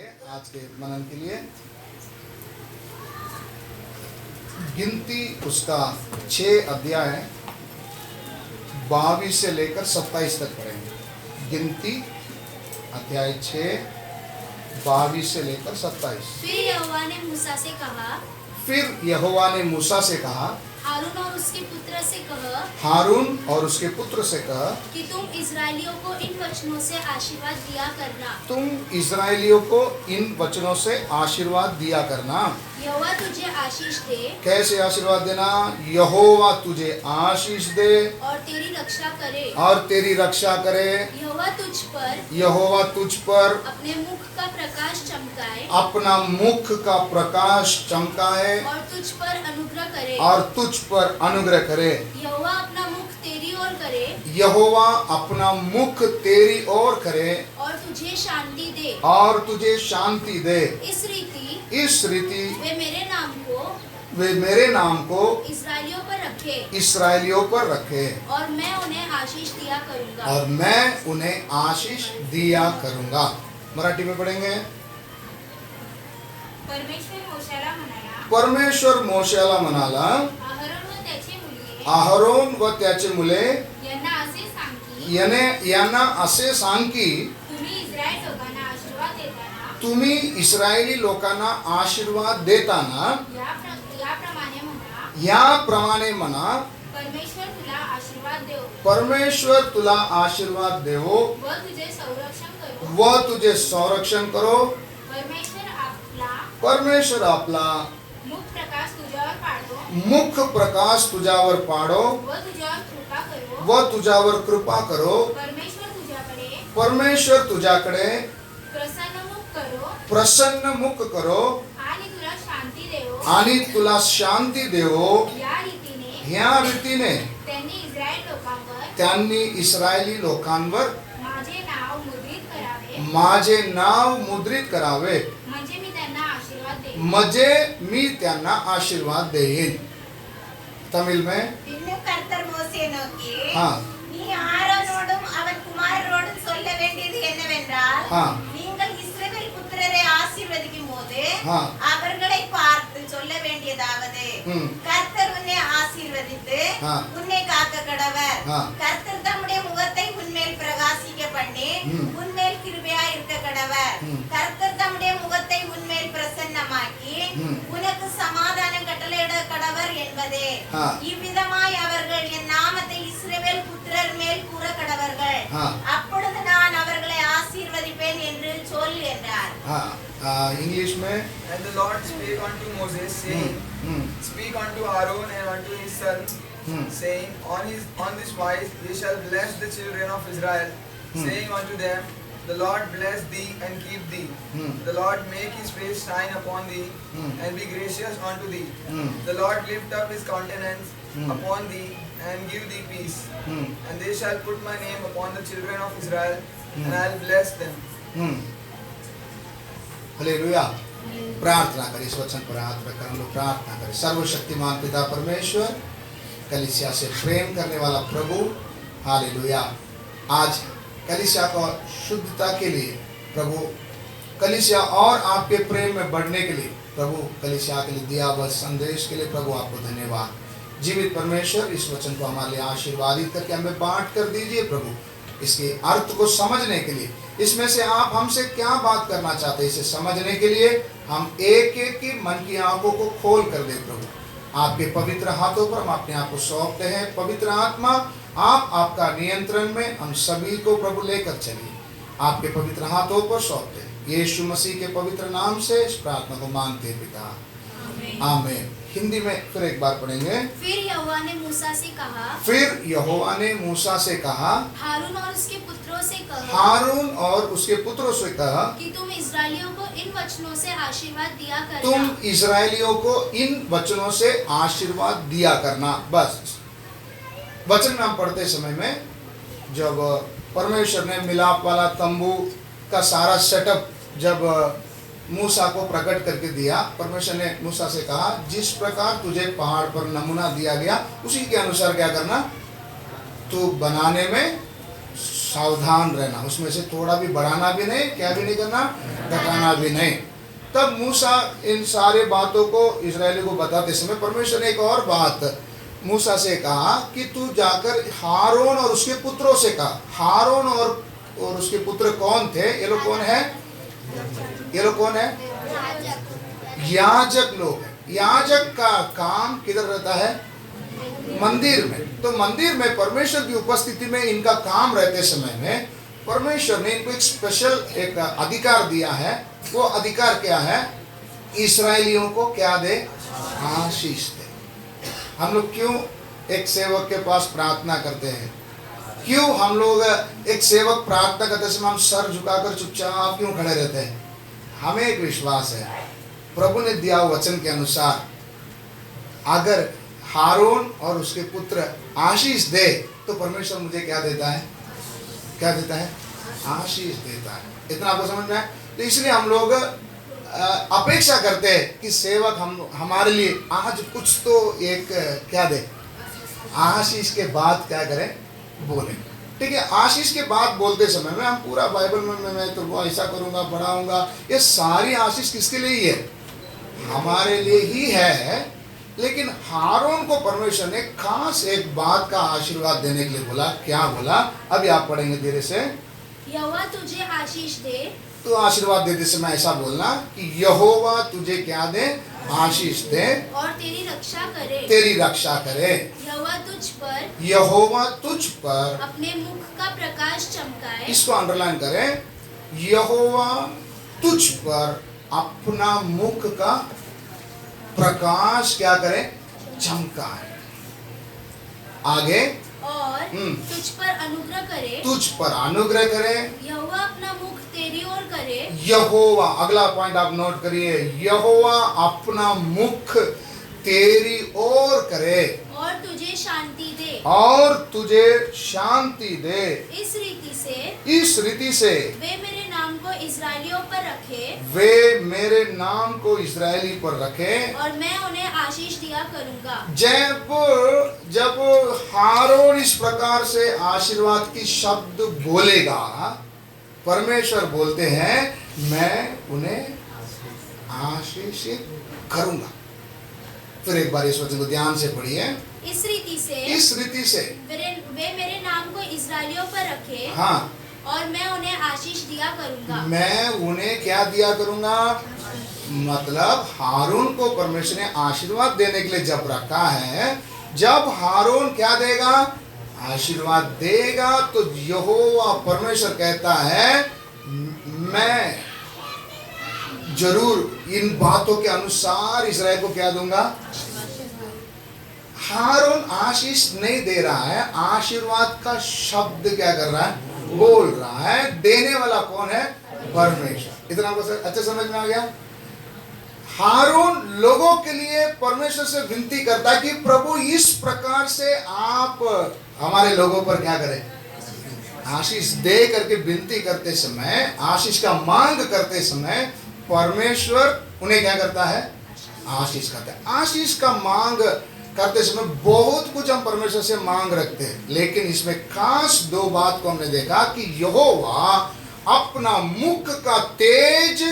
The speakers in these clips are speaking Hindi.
आज के मनन के लिए गिनती उसका 6 अध्याय है, 22 से लेकर 27 तक पढ़ेंगे। गिनती अध्याय 6 22 से लेकर 27। फिर यहोवा ने मूसा से कहा, फिर यहोवा ने मूसा से कहा, हारून और उसके पुत्र से कह, हारून और उसके पुत्र से कह, कि तुम इस्राएलियों को इन वचनों से आशीर्वाद दिया करना। तुम इस्राएलियों को इन वचनों से आशीर्वाद दिया करना। यहोवा तुझे आशीष दे कैसे आशीर्वाद देना? यहोवा तुझे आशीष दे और तेरी रक्षा करे। और तेरी रक्षा करे। यहोवा तुझ पर यहोवा तुझ पर अपने मुख का प्रकाश चमकाए अपना मुख का प्रकाश चमकाए और तुझ पर अनुग्रह करे। और तुझ पर अनुग्रह करे। यहोवा अपना मुख तेरी ओर करे यहोवा अपना मुख तेरी ओर करे और तुझे शांति दे। और तुझे शांति दे। इस रीति वे मेरे नाम को इस्राएलियों पर रखे इस्राएलियों पर रखे और मैं उन्हें आशीष दिया करूंगा। और मैं उन्हें आशीष दिया करूंगा। मराठी में पढ़ेंगे। परमेश्वर मोशेला म्हणाला, अहरोन व त्याचे मुले यांना असे सांग की तुम्ही इस्रायली लोकांना आशीर्वाद देताना याप्रमाणे म्हणा, परमेश्वर तुला आशीर्वाद देवो व तुझे संरक्षण करो। परमेश्वर आपला मुख प्रकाश तुझ्यावर पाडो व तुझ्यावर कृपा करो। परमेश्वर तुझ्याकडे प्रसन्न मुख करो आणि तुला शांती देवो। ह्या रीतीने त्यांनी इस्रायली लोकांवर माझे नाव मुद्रित करावे, म्हणजे मी त्यांना आशीर्वाद देईन। तमिल में கர்த்தர் மோசே நோக்கி, हाँ நீ ஆரோனோடும் அவன் குமாரரோடும் சொல்ல வேண்டியது என்னவென்றால், हाँ நீங்கள் இஸ்ரவேல் புத்திரரை ஆசீர்வதிக்கும் போது हाँ அவர்களை பார்த்து சொல்ல வேண்டியதாவது, கர்த்தர் உன்னை ஆசீர்வதித்து हाँ உன்னை காக்க கடவர்। हाँ கர்த்தர் தம்முடைய முகத்தை உன்மேல் பிரகாசிக்க பண்ணி உன்மேல் கிருபையாய் இருக்க கடவர்। கர்த்தர் தம்முடைய முகத்தை உன்மேல் பிரசன்னமாக்கி உனக்கு சமாதானம் கட்டளையிட கடவர் என்பதே। இவ்விதமாய் அவர்கள் என் நாமத்தை இஸ்ரவேல் புத்திரர் மேல் கூற கடவர்கள், அப்பொழுது நான் அவர்களை ஆசீர்வதிப்பேன் என்று சொல் என்றார்। इंग्लिश में। And the Lord spake unto Moses, saying, Speak unto Aaron and unto his son, saying, On this wise they shall bless the children of Israel, saying unto them, The Lord bless thee and keep thee. The Lord make his face shine upon thee and be gracious unto thee. The Lord lift up his countenance upon thee and give thee peace. And they shall put my name upon the children of Israel, and I will bless them. Hallelujah. प्रार्थना करें, इस वचन पर हाथ रखकर हम लोग प्रार्थना करें। सर्वशक्तिमान पिता परमेश्वर, कलीसिया से प्रेम करने वाला प्रभु, हालेलुया। आज कलीसिया को शुद्धता के लिए प्रभु, कलीसिया और आपके प्रेम में बढ़ने के लिए प्रभु, कलीसिया के लिए दिया हुआ संदेश के लिए प्रभु आपको धन्यवाद। जीवित परमेश्वर, इस वचन को हमारे लिए आशीर्वादित करके हमें बांट कर दीजिए प्रभु, इसके अर्थ को समझने के लिए, इसमें से आप हमसे क्या बात करना चाहते हैं इसे समझने के लिए हम एक एक की मन की आंखों को खोल कर दे प्रभु। आपके पवित्र हाथों पर हम अपने आप को सौंपते हैं। पवित्र आत्मा, आप आपका नियंत्रण में हम सभी को प्रभु लेकर चलिए। आपके पवित्र हाथों पर सौंपते हैं। यीशु मसीह के पवित्र नाम से इस प्रार्थना को मांगते हैं पिता, आमीन। हिंदी में फिर एक बार पढ़ेंगे। फिर यहोवा ने मूसा से कहा, फिर यहोवा ने मूसा से कहा, हारून और उसके पुत्रों से कह, हारून और उसके पुत्रों से कहा, कि तुम इस्राएलियों को इन वचनों से आशीर्वाद दिया करना। तुम इस्राएलियों को इन वचनों से आशीर्वाद दिया करना। बस वचन में हम पढ़ते समय में जब परमेश्वर ने मिलाप वाला तंबू का सारा सेटअप जब मूसा को प्रकट करके दिया, परमेश्वर ने मूसा से कहा, जिस प्रकार तुझे पहाड़ पर नमूना दिया गया उसी के अनुसार क्या करना, तू बनाने में सावधान रहना, उसमें से थोड़ा भी बढ़ाना भी नहीं, क्या भी नहीं करना, घटाना भी नहीं। तब मूसा इन सारे बातों को इजरायली को बताते समय परमेश्वर ने एक और बात मूसा से कहा कि तू जाकर हारून और उसके पुत्रों से कहा। हारून और उसके पुत्र कौन थे? ये लोग कौन है? ये लोग कौन है? याजक लोग हैं। याजक का काम किधर रहता है? मंदिर में। तो मंदिर में परमेश्वर की उपस्थिति में इनका काम रहते समय में परमेश्वर ने इनको एक स्पेशल एक अधिकार दिया है। वो अधिकार क्या है? इस्राएलियों को क्या दे? आशीष दे। हम लोग क्यों एक सेवक के पास प्रार्थना करते हैं? क्यों हम लोग एक सेवक प्रार्थना करते समय हम सर झुकाकर चुपचाप क्यों खड़े रहते हैं? हमें एक विश्वास है, प्रभु ने दिया वचन के अनुसार अगर हारून और उसके पुत्र आशीष दे तो परमेश्वर मुझे क्या देता है? क्या देता है? आशीष देता है। इतना आपको समझ में आए? तो इसलिए हम लोग अपेक्षा करते हैं कि सेवक हमारे लिए आज कुछ तो एक क्या दे, आशीष के बाद क्या करें? बोले। ठीक है, आशीष के बाद बोलते समय में हम पूरा बाइबल में मैं तो ऐसा करूंगा, बढ़ाऊंगा, ये सारी आशीष किसके लिए ही है? हमारे लिए ही है। लेकिन हारून को परमेश्वर ने खास एक बात का आशीर्वाद देने के लिए बोला। क्या बोला? अभी आप पढ़ेंगे धीरे से। यहोवा तुझे आशीष दे। तो आशीर्वाद देते समय ऐसा बोलना कि यहोवा तुझे क्या दे? आशीष दे और तेरी रक्षा करे। तेरी रक्षा करे। यहोवा तुझ पर अपने मुख का प्रकाश चमकाए। इसको अंडरलाइन करें। यहोवा तुझ पर अपना मुख का प्रकाश क्या करे? चमकाए। आगे और तुझ पर अनुग्रह करे। तुझ पर अनुग्रह करे। यहोवा अपना मुख तेरी ओर करे। यहोवा, अगला पॉइंट आप नोट करिए, यहोवा अपना मुख तेरी ओर करे और तुझे शांति दे। और तुझे शांति दे। इस रीति से वे मेरे नाम को इस्राएलियों पर रखे। वे मेरे नाम को इस्राएली पर रखे और मैं उन्हें आशीष दिया करूंगा। जब हारून इस प्रकार से आशीर्वाद की शब्द बोलेगा, परमेश्वर बोलते हैं मैं उन्हें आशीषित करूंगा। फिर एक बार इस वचन को ध्यान से पढ़िए। इस रीति से वे मेरे नाम को इस्राएलियों पर रखे। हाँ, और मैं उन्हें आशीष दिया करूंगा। मैं उन्हें क्या दिया करूंगा? मतलब हारून को परमेश्वर ने आशीर्वाद देने के लिए जब रखा है, जब हारून क्या देगा? आशीर्वाद देगा, तो यहोवा परमेश्वर कहता है मैं जरूर इन बातों के अनुसार इस्राएल को क्या दूंगा? हारून आशीष नहीं दे रहा है, आशीर्वाद का शब्द क्या कर रहा है? बोल रहा है। देने वाला कौन है? परमेश्वर। इतना आपको अच्छा समझ में आ गया? हारून लोगों के लिए परमेश्वर से विनती करता है कि प्रभु इस प्रकार से आप हमारे लोगों पर क्या करें? आशीष दे करके विनती करते समय, आशीष का मांग करते समय परमेश्वर उन्हें क्या करता है? आशीष करता है। आशीष का मांग करते समय बहुत कुछ हम परमेश्वर से मांग रखते हैं, लेकिन इसमें खास दो बात को हमने देखा कि यहोवा अपना मुख का तेज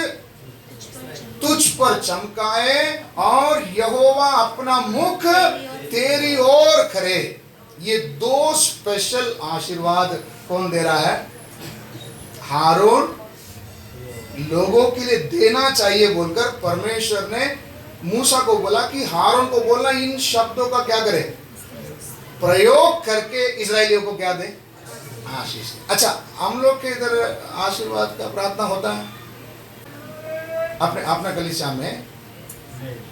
तुझ पर चमकाए और यहोवा अपना मुख तेरी ओर करे। ये दो स्पेशल आशीर्वाद कौन दे रहा है? हारून लोगों के लिए देना चाहिए बोलकर परमेश्वर ने मूसा को बोला कि हारून को बोलना इन शब्दों का क्या करे? प्रयोग करके इजरायलियों को क्या दे? आशीष। अच्छा, हम लोग के इधर आशीर्वाद का प्रार्थना होता है अपना कलीसिया में,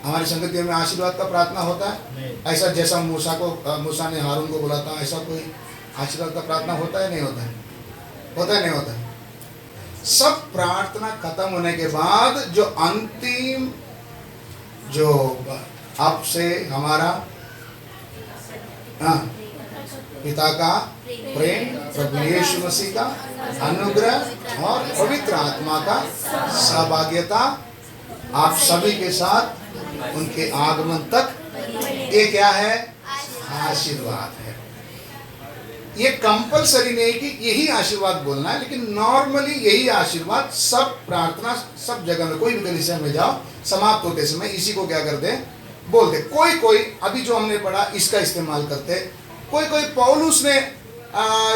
हमारी संगतियों में आशीर्वाद का प्रार्थना होता है ऐसा जैसा मूसा ने हारून को बोला था, ऐसा कोई आशीर्वाद का प्रार्थना होता है? नहीं होता है? होता है नहीं होता है? सब प्रार्थना खत्म होने के बाद जो अंतिम जो अब से हमारा पिता का प्रेम, प्रभु यीशु मसीह का अनुग्रह और पवित्र आत्मा का सहभागिता आप सभी के साथ उनके आगमन तक, ये क्या है? आशीर्वाद है। ये कंपलसरी नहीं कि यही आशीर्वाद बोलना है, लेकिन नॉर्मली यही आशीर्वाद सब प्रार्थना सब जगह में, कोई भी कलीसिया में जाओ समाप्त होते समय इसी को क्या करते बोलते। कोई कोई अभी जो हमने पढ़ा इसका इस्तेमाल करते, कोई कोई पौलुस ने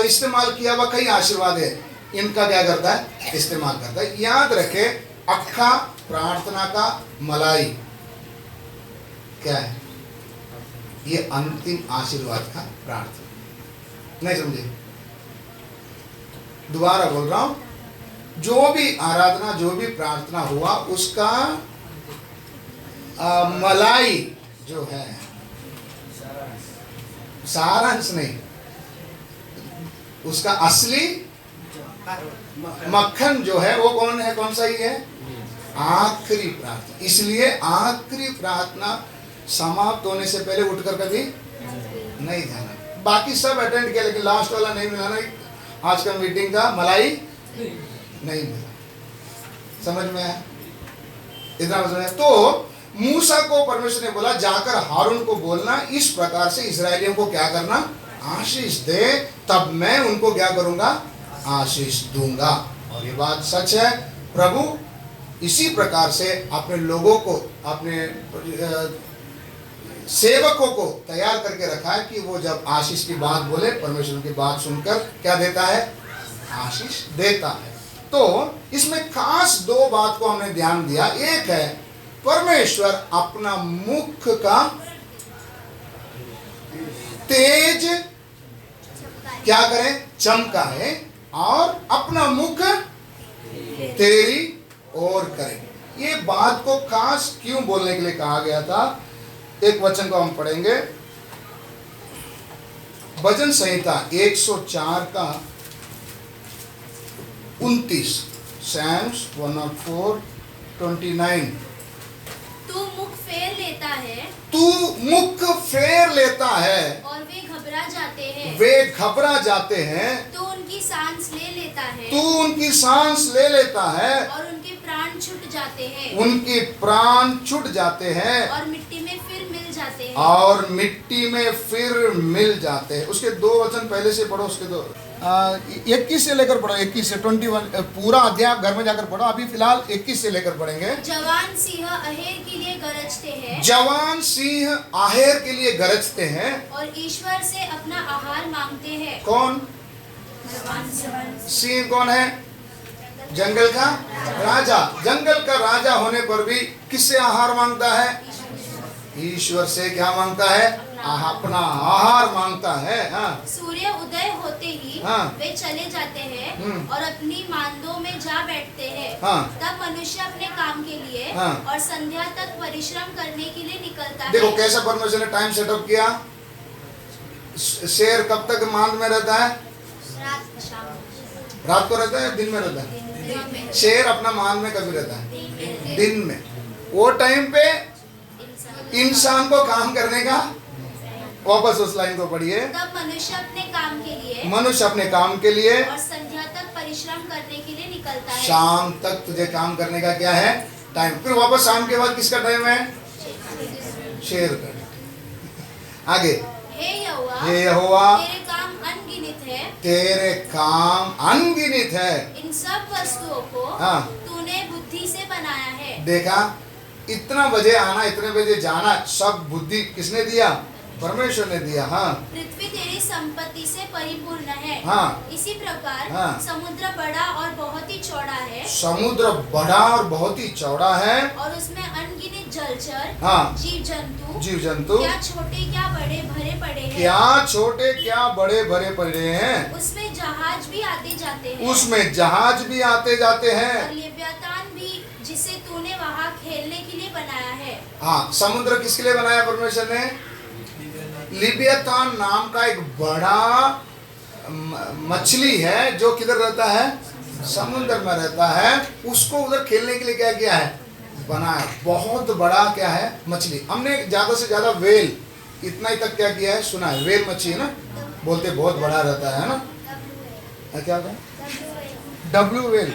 इस्तेमाल किया हुआ कई आशीर्वाद है, इनका क्या करता है इस्तेमाल करता है। याद रखे अक्खा प्रार्थना का मलाई क्या है, ये अंतिम आशीर्वाद का प्रार्थना। नहीं समझे, दोबारा बोल रहा हूं, जो भी आराधना जो भी प्रार्थना हुआ उसका मलाई जो है, सारांश नहीं, उसका असली मक्खन जो है वो कौन है, कौन सा ही है, आखिरी प्रार्थना। इसलिए आखिरी प्रार्थना समाप्त होने से पहले उठकर कभी नहीं जाना। बाकी सब अटेंड किया लेकिन लास्ट वाला नहीं मिला ना, आज का मीटिंग का मलाई नहीं मिला। समझ में आया, इतना समझ में। तो मूसा को परमेश्वर ने बोला जाकर हारून को बोलना इस प्रकार से इस्राएलियों को क्या करना, आशीष दे, तब मैं उनको क्या करूंगा, आशीष दूंगा। और ये बात सच है, प्रभु इसी प्रकार से अपने लोगों को, अपने सेवकों को तैयार करके रखा है कि वो जब आशीष की बात बोले, परमेश्वर की बात सुनकर क्या देता है, आशीष देता है। तो इसमें खास दो बात को हमने ध्यान दिया। एक है परमेश्वर अपना मुख का तेज क्या करे, चमका है, और अपना मुख तेरी ओर करे। ये बात को खास क्यों बोलने के लिए कहा गया था, एक वचन को हम पढ़ेंगे, भजन संहिता 104 का 29, Psalms 104:29। तू मुख फेर लेता है, तू मुख फेर लेता है, और वे घबरा जाते हैं, वे घबरा जाते हैं, तू उनकी सांस ले लेता है, तू उनकी सांस ले लेता है, और उनके प्राण छूट जाते हैं, उनके प्राण छूट जाते हैं, और मिट्टी में फिर मिल जाते हैं, और मिट्टी में फिर मिल जाते हैं। उसके दो वचन पहले से पढ़ो, उसके दो 21 से लेकर पढ़ो, 21 से 21, पूरा अध्याय आप घर में जाकर पढ़ो। अभी फिलहाल 21 से लेकर पढ़ेंगे। जवान सिंह आहेर के लिए गरजते हैं, जवान सिंह आहेर के लिए गरजते हैं, और ईश्वर से अपना आहार मांगते हैं। कौन सिंह, कौन है, जंगल का राजा। जंगल का राजा होने पर भी किससे आहार मांगता है, ईश्वर से क्या मांगता है, अपना आहार मांगता है। हाँ। सूर्य उदय होते ही हाँ। वे चले जाते हैं और अपनी मांदों में जा बैठते हैं। हाँ। तब मनुष्य अपने काम के लिए हाँ। और संध्या तक परिश्रम करने के लिए निकलता देखो है। कैसा परमेश्वर ने टाइम सेटअप किया। शेर कब तक मांद में रहता है, रात को रहता है, दिन में रहता है। शेर अपना मांद में कभी रहता है, दिन में। वो टाइम पे इंसान को काम करने का, वापस उस लाइन को पढ़िए, तब मनुष्य अपने काम के लिए, मनुष्य अपने काम के लिए और संध्या तक परिश्रम करने के लिए निकलता है। शाम तक तुझे काम करने का क्या है, टाइम। फिर वापस शाम के बाद किसका टाइम है, शेर का। आगे, हे यहोवा, हे यहोवा, तेरे काम अनगिनत है, तेरे काम अनगिनत है। इन सब वस्तुओं को हाँ। तूने बुद्धि से बनाया है। देखा, इतना बजे आना, इतने बजे जाना, सब बुद्धि किसने दिया, परमेश्वर ने दिया। हाँ। पृथ्वी तेरी संपत्ति से परिपूर्ण है। हाँ। इसी प्रकार हाँ। समुद्र बड़ा और बहुत ही चौड़ा है, समुद्र बड़ा और बहुत ही चौड़ा है, और उसमें अनगिनत जलचर, हाँ। जीव जंतु, क्या छोटे क्या बड़े भरे पड़े हैं। क्या छोटे क्या बड़े भरे पड़े हैं। उसमें जहाज भी आते जाते हैं, उसमें जहाज भी आते जाते और हैं। लेव्यातान भी, जिसे तूने वहाँ खेलने के लिए बनाया है। हाँ, समुद्र किसके लिए बनाया परमेश्वर ने, लिबियातान नाम का एक बड़ा मछली है जो किधर रहता है, समुद्र में रहता है। उसको उधर खेलने के लिए क्या किया है, बनाया। बहुत बड़ा क्या है, मछली। हमने ज्यादा से ज्यादा वेल, इतना ही तक क्या किया है, सुना है। वेल मछली है ना, बोलते बहुत बड़ा रहता है ना, क्या होता है, डब्लू वेल,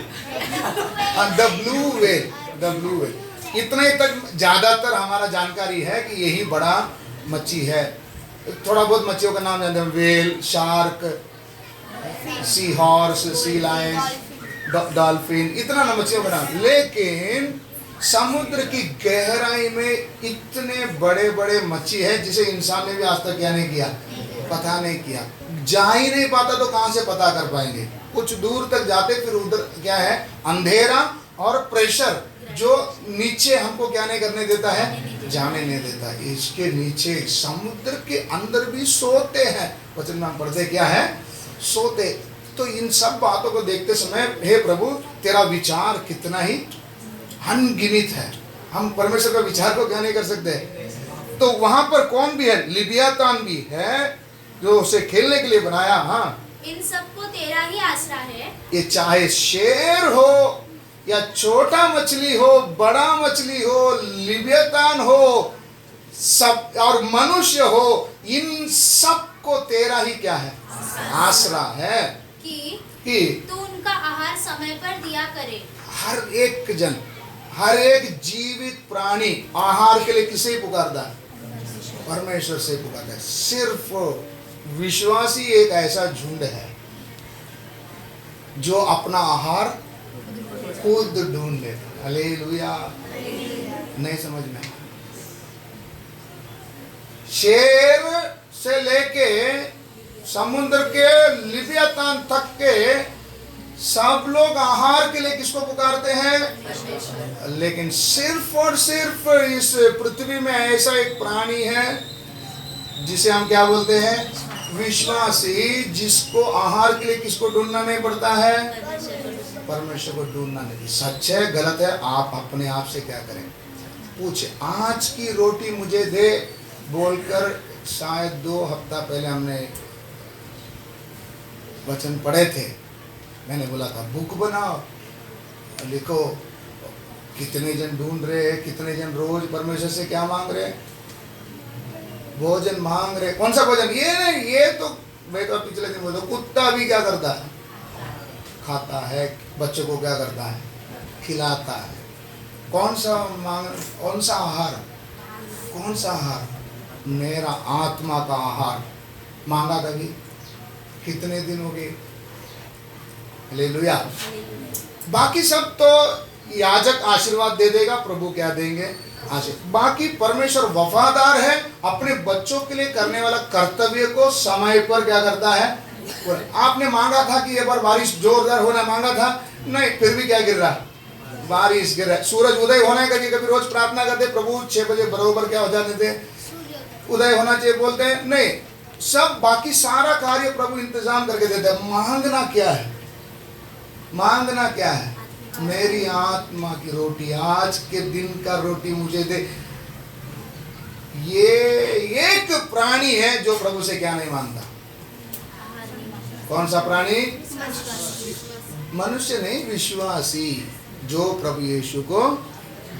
डब्लू वेल। इतना ही तक ज्यादातर हमारा जानकारी है कि यही बड़ा मच्छी है। थोड़ा बहुत मच्छियों का नाम जानते हैं, well, shark, sea horse, sea lion, dolphin, इतना ना मछलियां बना, लेकिन समुद्र की गहराई में इतने बड़े बड़े मच्छी है जिसे इंसान ने भी आज तक क्या नहीं किया, पता नहीं किया। जा ही नहीं पाता तो कहां से पता कर पाएंगे। कुछ दूर तक जाते फिर उधर क्या है, अंधेरा और प्रेशर जो नीचे हमको क्या नहीं करने देता है, जाने नहीं देता। इसके नीचे समुद्र के अंदर भी सोते हैं, वचन में हम पढ़ते क्या है, सोते। तो इन सब बातों को देखते समय हे प्रभु तेरा विचार कितना ही अनगिनित है, हम परमेश्वर का विचार को क्या नहीं कर सकते। तो वहां पर कौन भी है, लिबियातान भी है जो उसे खेलने के लिए बनाया। हाँ, इन सबको तेरा ही आसरा है। ये चाहे शेर हो या छोटा मछली हो, बड़ा मछली हो, लिबियातान हो, सब और मनुष्य हो, इन सबको तेरा ही क्या है, आसरा है कि तू उनका आहार समय पर दिया करे। हर एक जन, हर एक जीवित प्राणी आहार के लिए किसे पुकारता है, परमेश्वर से पुकारता है। सिर्फ विश्वासी एक ऐसा झुंड है जो अपना आहार खुद ढूंढ लेता। हालेलुया, नहीं समझ में। शेर से लेके समुद्र के लिबियातान तक के सब लोग आहार के लिए किसको पुकारते हैं, लेकिन सिर्फ और सिर्फ इस पृथ्वी में ऐसा एक प्राणी है जिसे हम क्या बोलते हैं, विश्वासी, जिसको आहार के लिए किसको ढूंढना नहीं पड़ता है, परमेश्वर को ढूंढना नहीं। सच है गलत है, आप अपने आप से क्या करें, पूछे। आज की रोटी मुझे दे बोलकर शायद 2 हफ्ता पहले हमने वचन पढ़े थे। मैंने बोला था बुक बनाओ, लिखो कितने जन ढूंढ रहे, कितने जन रोज परमेश्वर से क्या मांग रहे, भोजन मांग रहे। कौन सा भोजन, ये नहीं, ये तो मैं तो पिछले दिन बोलता, कुत्ता भी क्या करता है, खाता है, बच्चों को क्या करता है, खिलाता है। कौन सा मांग, कौन सा आहार, कौन सा आहार, मेरा आत्मा का आहार मांगा कभी, कितने दिन हो गए। हालेलुया। बाकी सब तो याजक आशीर्वाद दे देगा, प्रभु क्या देंगे, आशीर्वाद। बाकी परमेश्वर वफादार है, अपने बच्चों के लिए करने वाला कर्तव्य को समय पर क्या करता है। आपने मांगा था कि ये बार बारिश जोरदार होना, मांगा था नहीं, फिर भी क्या गिर रहा, बारिश गिर रहा है। सूरज उदय होने का कभी रोज प्रार्थना करते प्रभु 6 बजे बरोबर क्या हो जाते थे, उदय होना चाहिए, बोलते हैं नहीं, सब बाकी सारा कार्य प्रभु इंतजाम करके देते हैं। मांगना क्या है, मांगना क्या है, मेरी आत्मा की रोटी, आज के दिन का रोटी मुझे दे। ये एक प्राणी है जो प्रभु से क्या नहीं मांगता। कौन सा प्राणी, मनुष्य नहीं, विश्वासी जो प्रभु यीशु को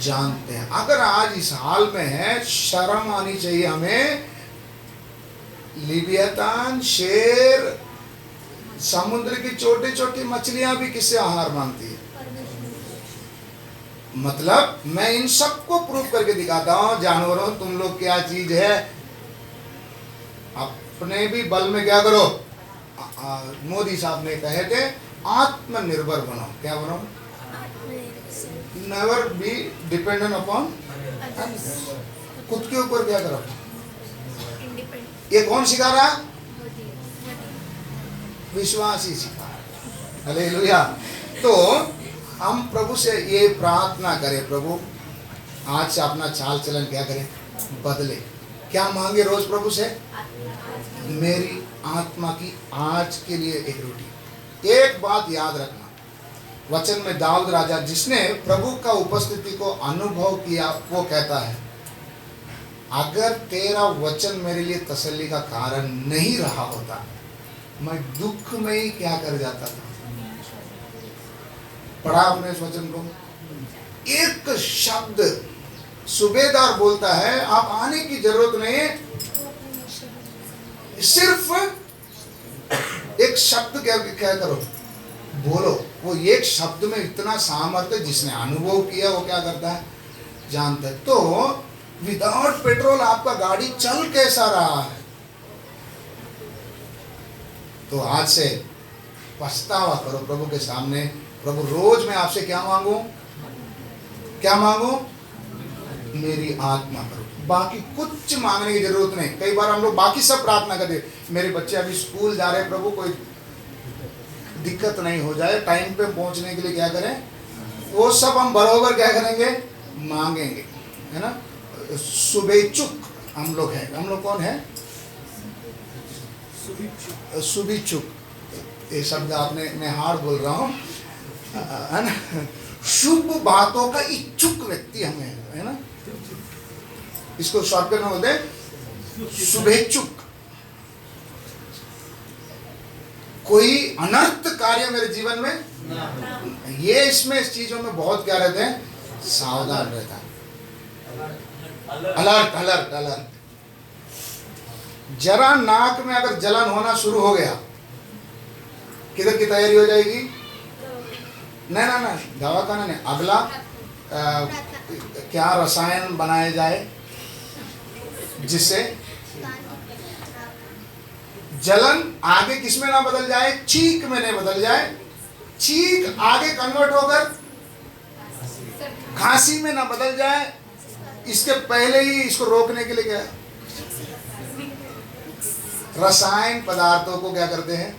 जानते हैं। अगर आज इस हाल में है, शर्म आनी चाहिए हमें। लिबियातान, शेर, समुद्र की छोटी छोटी मछलियां भी किससे आहार मांगती है। मतलब मैं इन सबको प्रूव करके दिखाता हूं, जानवरों तुम लोग क्या चीज है, अपने भी बल में क्या करो। मोदी साहब ने कहे थे आत्मनिर्भर बनो, क्या बनो, नेवर बी डिपेंडेंट अपॉन, खुद के ऊपर क्या करो। ये कौन सिखा रहा, विश्वासी सिखा रहा। हालेलुया। तो हम प्रभु से ये प्रार्थना करें, प्रभु आज से अपना चाल चलन क्या करें, बदले। क्या मांगे रोज प्रभु से, मेरी आत्मा की आज के लिए एक रोटी। एक बात याद रखना, वचन में दाऊद राजा जिसने प्रभु का उपस्थिति को अनुभव किया, वो कहता है अगर तेरा वचन मेरे लिए तसल्ली का कारण नहीं रहा होता, मैं दुख में ही क्या कर जाता था। पढ़ा आपने इस वचन को, एक शब्द सूबेदार बोलता है, आप आने की जरूरत नहीं, सिर्फ एक शब्द क्या करो, बोलो। वो एक शब्द में इतना सामर्थ्य, जिसने अनुभव किया वो क्या करता है, जानता है। तो विदाउट पेट्रोल आपका गाड़ी चल कैसा रहा है। तो आज से पछतावा करो प्रभु के सामने। प्रभु रोज मैं आपसे क्या मांगू, क्या मांगू? मेरी आत्मा करो, बाकी कुछ मांगने की जरूरत नहीं। कई बार हम लोग बाकी सब प्रार्थना करते, मेरे बच्चे अभी स्कूल जा रहे हैं प्रभु, कोई दिक्कत नहीं हो जाए, टाइम पे पहुंचने के लिए क्या करें, वो सब हम बरोबर क्या करेंगे, मांगेंगे, है ना। शुभेच्छुक हम लोग हैं। हम लोग कौन है? शुभेच्छुक। ये शब्द आपने, मैं हार्ड बोल रहा हूँ, है ना। शुभ बातों का इच्छुक व्यक्ति हमें, है ना। इसको शॉर्टकट में बोलते हैं शुभेच्छुक। कोई अनर्थ कार्य मेरे जीवन में ये, इसमें इस चीजों में बहुत क्या रहते हैं, सावधान रहता है, अलर्ट अलर्ट अलर्ट। जरा नाक में अगर जलन होना शुरू हो गया, किधर की तैयारी हो जाएगी? नहीं ना ना, दवाखाना नहीं, अगला क्या रसायन बनाया जाए जिससे जलन आगे किसमें ना बदल जाए, चीख में नहीं बदल जाए, चीख आगे कन्वर्ट होकर खांसी में ना बदल जाए। इसके पहले ही इसको रोकने के लिए क्या रसायन पदार्थों को क्या करते हैं,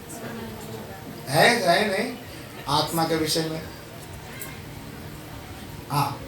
है नहीं आत्मा के विषय में। हाँ,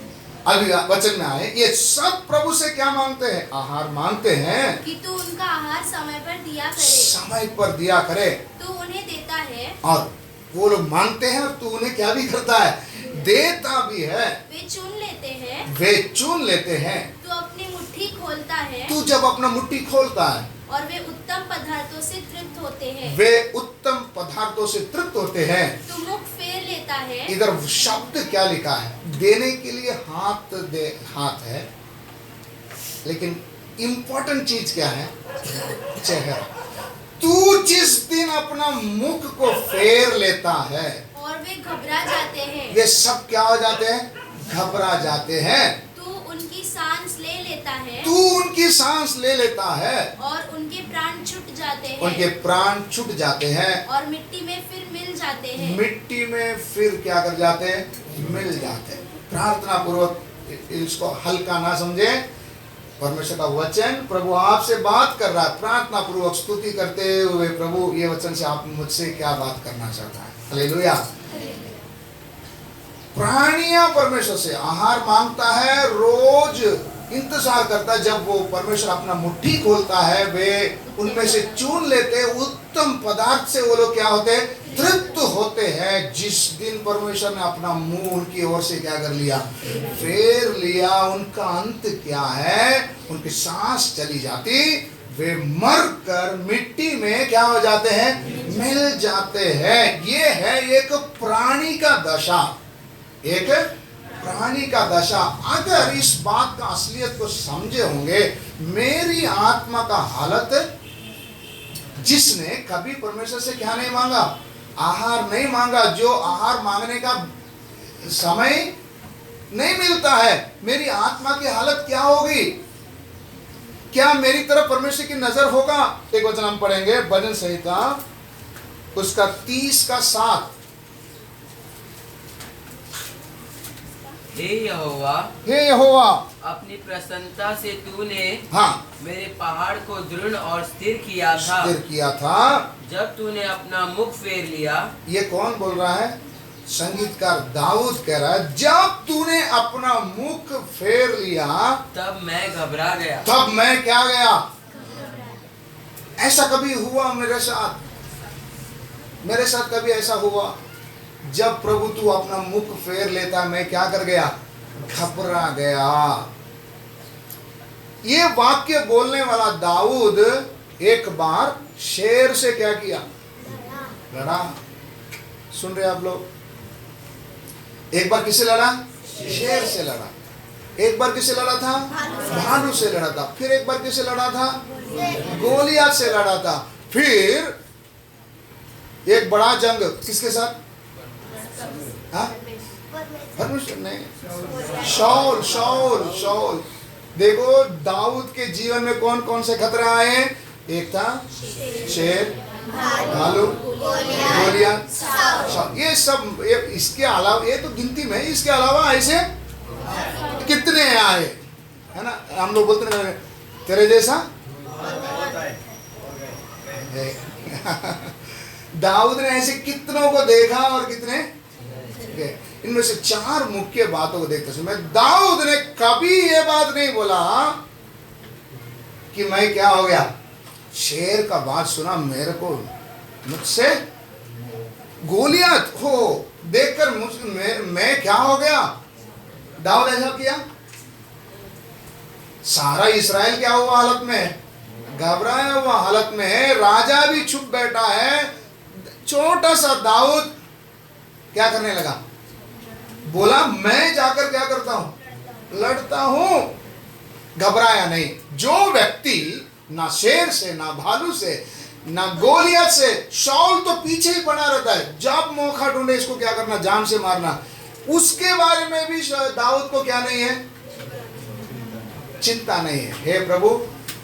अभी वचन में आए, ये सब प्रभु से क्या मांगते हैं? आहार मांगते हैं कि तू उनका आहार समय पर दिया करे, समय पर दिया करे, तू उन्हें देता है। और वो लोग मांगते हैं और तू उन्हें क्या भी करता है, देता भी है। वे चुन लेते हैं, वे चुन लेते हैं। तू अपनी मुट्ठी खोलता है, तू जब अपना मुट्ठी खोलता है, और वे उत्तम पदार्थों से तृप्त होते हैं। वे उत्तम पदार्थों से तृप्त होते हैं। तू मुख फेर लेता है। इधर शब्द क्या लिखा है? देने के लिए हाथ दे, हाथ है, लेकिन इंपॉर्टेंट चीज क्या है? चेहरा। तू जिस दिन अपना मुख को फेर लेता है, और वे घबरा जाते हैं, ये सब क्या हो जाते हैं? घबरा जाते हैं। तू उनकी सांस ले लेता है, तू उनकी सांस ले लेता है, और उनके प्राण छूट जाते हैं, उनके प्राण छूट जाते हैं, और मिट्टी में फिर मिल जाते हैं। मिट्टी में फिर क्या कर जाते हैं? मिल जाते हैं। प्रार्थना पूर्वक इसको हल्का ना समझे। परमेश्वर का वचन प्रभु आपसे बात कर रहा है, प्रार्थना पूर्वक स्तुति करते हुए, प्रभु ये वचन से आप मुझसे क्या बात करना चाहता है? हालेलुया। प्राणियां परमेश्वर से आहार मांगता है, रोज इंतजार करता है जब वो परमेश्वर अपना मुट्ठी खोलता है, वे उनमें से चुन लेते हैं, उत्तम पदार्थ से वो लोग क्या होते हैं? तृप्त होते हैं। जिस दिन परमेश्वर ने अपना मुंह उनकी ओर से क्या कर लिया? फेर लिया, उनका अंत क्या है? उनकी सांस चली जाती, वे मर कर मिट्टी में क्या हो जाते हैं? मिल जाते हैं। ये है एक प्राणी का दशा, एक प्राणी का दशा। अगर इस बात का असलियत को समझे होंगे, मेरी आत्मा का हालत, जिसने कभी परमेश्वर से क्या नहीं मांगा? आहार नहीं मांगा, जो आहार मांगने का समय नहीं मिलता है, मेरी आत्मा की हालत क्या होगी? क्या मेरी तरफ परमेश्वर की नजर होगा? एक वचन हम पढ़ेंगे, भजन संहिता उसका 30:7। हे यहोवा, हे यहोवा, अपनी प्रसन्नता से तूने हाँ, मेरे पहाड़ को दृढ़ और स्थिर किया था। स्थिर किया था। जब तूने अपना मुख फेर लिया। ये कौन बोल रहा है? संगीतकार दाऊद कह रहा है, जब तूने अपना मुख फेर लिया, तब मैं घबरा गया। तब मैं क्या गया? ऐसा कभी हुआ मेरे साथ? मेरे साथ कभी ऐसा हुआ? जब प्रभु तू अपना मुख फेर लेता, मैं क्या कर गया? घबरा गया। ये वाक्य बोलने वाला दाऊद एक बार शेर से क्या किया? लड़ा। सुन रहे आप लोग? एक बार किससे लड़ा? शेर से लड़ा। एक बार किससे लड़ा था? भालू से लड़ा था। फिर एक बार किससे लड़ा था? गोलियत से लड़ा था। फिर एक बड़ा जंग किसके साथ? परमेश्वर नहीं, शाऊल शाऊल शाऊल। देखो दाऊद के जीवन में कौन कौन से खतरे आए? एक था शेर, भालू, गोलियत, शाऊल। ये सब इसके अलावा, ये तो गिनती में, इसके अलावा ऐसे कितने आए, है ना। हम लोग बोलते हैं तेरे जैसा दाऊद ने ऐसे कितनों को देखा और कितने, इनमें से 4 मुख्य बातों को देखते समय दाऊद ने कभी ये बात नहीं बोला कि मैं क्या हो गया, शेर का बात सुना मेरे को, मुझसे गोलियत हो देखकर मैं क्या हो गया। दाऊद ऐसा किया। सारा इस्राएल क्या हुआ हालत में, घबराया हुआ हालत में है, राजा भी चुप बैठा है, छोटा सा दाऊद क्या करने लगा, बोला मैं जाकर क्या करता हूं, लड़ता हूं। घबराया नहीं। जो व्यक्ति ना शेर से, ना भालू से, ना गोलियत से, शाऊल तो पीछे ही पड़ा रहता है, जब मौका ढूंढे इसको क्या करना, जान से मारना, उसके बारे में भी दाऊद को क्या नहीं है, चिंता नहीं है। हे प्रभु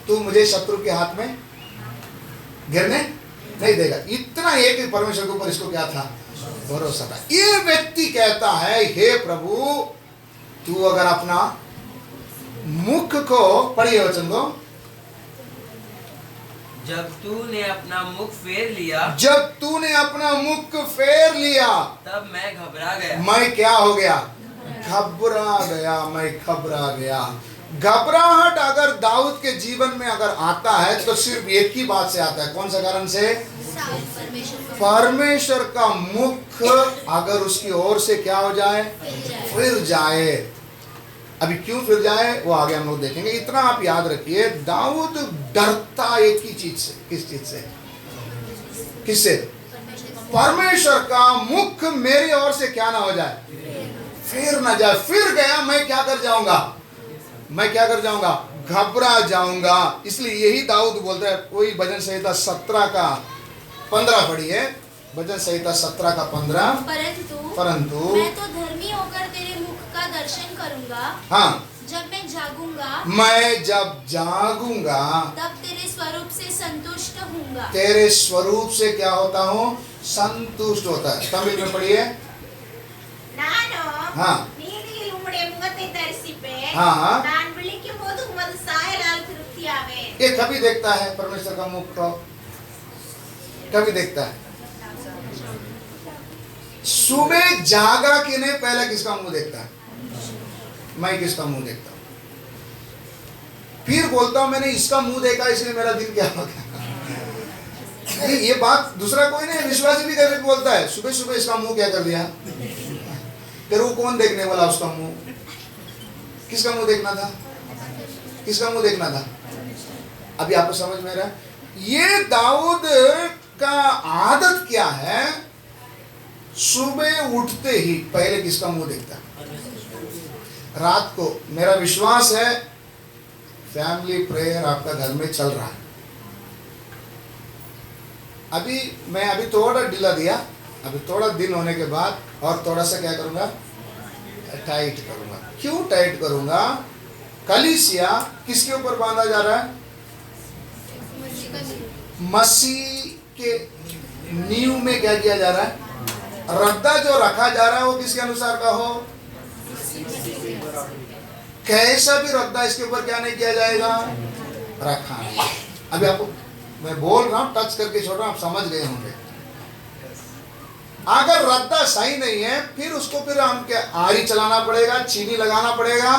तू मुझे शत्रु के हाथ में गिरने नहीं देगा। इतना एक ही परमेश्वर के ऊपर इसको क्या था, भरोसा था। ये व्यक्ति कहता है हे प्रभु तू अगर अपना मुख को, पढ़िए वचन को, जब तूने अपना मुख फेर लिया, जब तूने अपना मुख फेर लिया, तब मैं घबरा गया। मैं क्या हो गया, घबरा गया, मैं घबरा गया। घबराहट अगर दाऊद के जीवन में अगर आता है तो सिर्फ एक ही बात से आता है। कौन सा कारण से, परमेश्वर का मुख अगर उसकी ओर से क्या हो जाए, फिर जाए। अभी क्यों फिर जाए वो आगे हम लोग देखेंगे। इतना आप याद रखिए, दाऊद डरता एक ही चीज से। किस चीज से, किससे, परमेश्वर का मुख मेरी ओर से क्या ना हो जाए, फिर ना जाए। फिर गया मैं क्या कर जाऊंगा, मैं क्या कर जाऊंगा, घबरा जाऊंगा। इसलिए यही दाऊद बोलता है। कोई भजन संहिता 17 का 15 पढ़िए, भजन संहिता 17 का 15। परंतु मैं तो धर्मी होकर तेरे मुख का दर्शन करूंगा। हाँ, जब मैं जागूंगा, मैं जब जागूंगा तब तेरे स्वरूप से संतुष्ट हूँगा। तेरे स्वरूप से क्या होता हूँ, संतुष्ट होता है। तमिल में पढ़िए। हाँ நீதியில் உம்முடைய முகத்தை தரிசிப்பேன். हाँ, நான் விழிக்கும்போது உமது சாயலால் திருப்தியாவேன். ये कभी देखता है परमेश्वर का मुख को, कभी देखता है। सुबह जागा कि नहीं, पहले किसका मुंह देखता है, मैं किसका मुंह देखता हूं, फिर बोलता हूं मैंने इसका मुंह देखा इसलिए मेरा दिन क्या हो गया। ये बात दूसरा कोई नहीं, विश्वासी भी करके बोलता है सुबह सुबह इसका मुंह क्या कर दिया। फिर वो कौन देखने वाला, उसका मुंह, किसका मुंह देखना था, किसका मुंह देखना था। अभी आपको समझ में रहा है। ये दाऊद का आदत क्या है, सुबह उठते ही पहले किसका मुंह देखता है। रात को मेरा विश्वास है फैमिली प्रेयर आपका घर में चल रहा है। मैं अभी थोड़ा ढीला दिया, अभी थोड़ा दिन होने के बाद और थोड़ा सा क्या करूंगा, टाइट करूंगा। क्यों टाइट करूंगा, कलीसिया किसके ऊपर बांधा जा रहा है, मसीह के नींव में क्या किया जा रहा है, रद्दा जो रखा जा रहा है वो किसके अनुसार का हो, कैसा भी रद्दा इसके ऊपर क्या नहीं किया जाएगा, रखा। अभी आपको मैं बोल रहा हूं, टच करके छोड़ रहा हूं, आप समझ गए होंगे। अगर रद्दा सही नहीं है फिर उसको फिर हम क्या आरी चलाना पड़ेगा, चीनी लगाना पड़ेगा,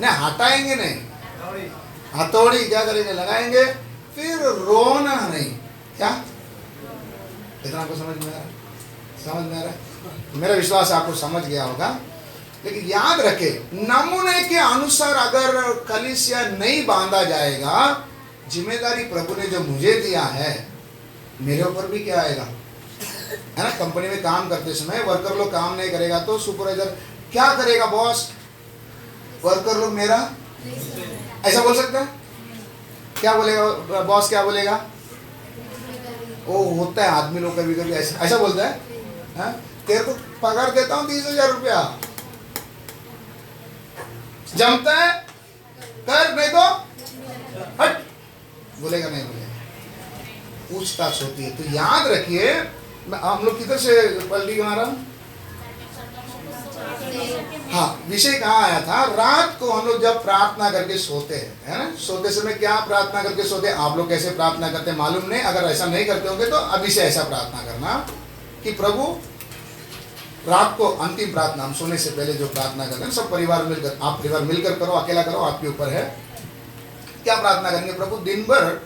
नहीं हटाएंगे नहीं, हथौड़ी क्या करेंगे, लगाएंगे, फिर रोना नहीं। क्या इतना आपको समझ में आ रहा है, समझ में आ रहा है। मेरा विश्वास आपको समझ गया होगा। लेकिन याद रखे, नमूने के अनुसार अगर कलीसिया नहीं बांधा जाएगा, जिम्मेदारी प्रभु ने जो मुझे दिया है मेरे ऊपर भी क्या आएगा, है ना। कंपनी में काम करते समय वर्कर लोग काम नहीं करेगा तो सुपरवाइजर क्या करेगा, बॉस, वर्कर लोग मेरा ऐसा बोल सकता है, क्या बोलेगा बॉस, क्या बोलेगा, वो होता है आदमी लोग कभी कभी ऐसा बोलता है, तेरे को पगार देता हूँ 30,000 रुपया, जमता है कर, नहीं तो हट, बोलेगा नहीं बोलेगा? पूछताछ होती है। तो याद रखिए, हम लोग किधर से पलटी के मारा? हाँ, विषय कहाँ आया था? रात को हम लोग जब प्रार्थना करके सोते हैं, है ना, सोते समय क्या प्रार्थना करके सोते हैं? आप लोग कैसे प्रार्थना करते हैं मालूम नहीं। अगर ऐसा नहीं करते होंगे तो अभी से ऐसा प्रार्थना करना कि प्रभु, रात को अंतिम प्रार्थना, हम सोने से पहले जो प्रार्थना करते हैं, सब परिवार मिलकर, आप परिवार मिलकर करो, अकेला करो, आपके ऊपर है। क्या प्रार्थना करेंगे? प्रभु, दिन भर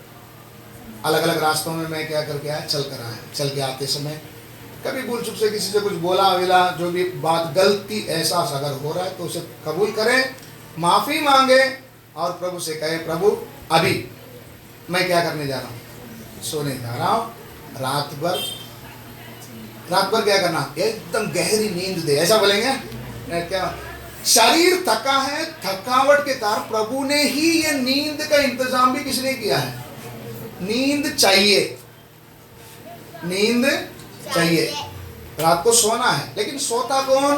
अलग अलग रास्तों में मैं क्या करके आया, चल कर आया, चल के आते समय कभी भूल चुक से किसी से कुछ बोला विला, जो भी बात गलती एहसास अगर हो रहा है तो उसे कबूल करें, माफी मांगे और प्रभु से कहे, प्रभु अभी मैं क्या करने जा रहा हूँ? सोने जा रहा हूँ। रात भर क्या करना? एकदम गहरी नींद दे, ऐसा बोलेंगे क्या? शरीर थका है, थकावट के कारण प्रभु ने ही ये नींद का इंतजाम भी किसने किया है? नींद चाहिए, नींद चाहिए। रात को सोना है, लेकिन सोता कौन?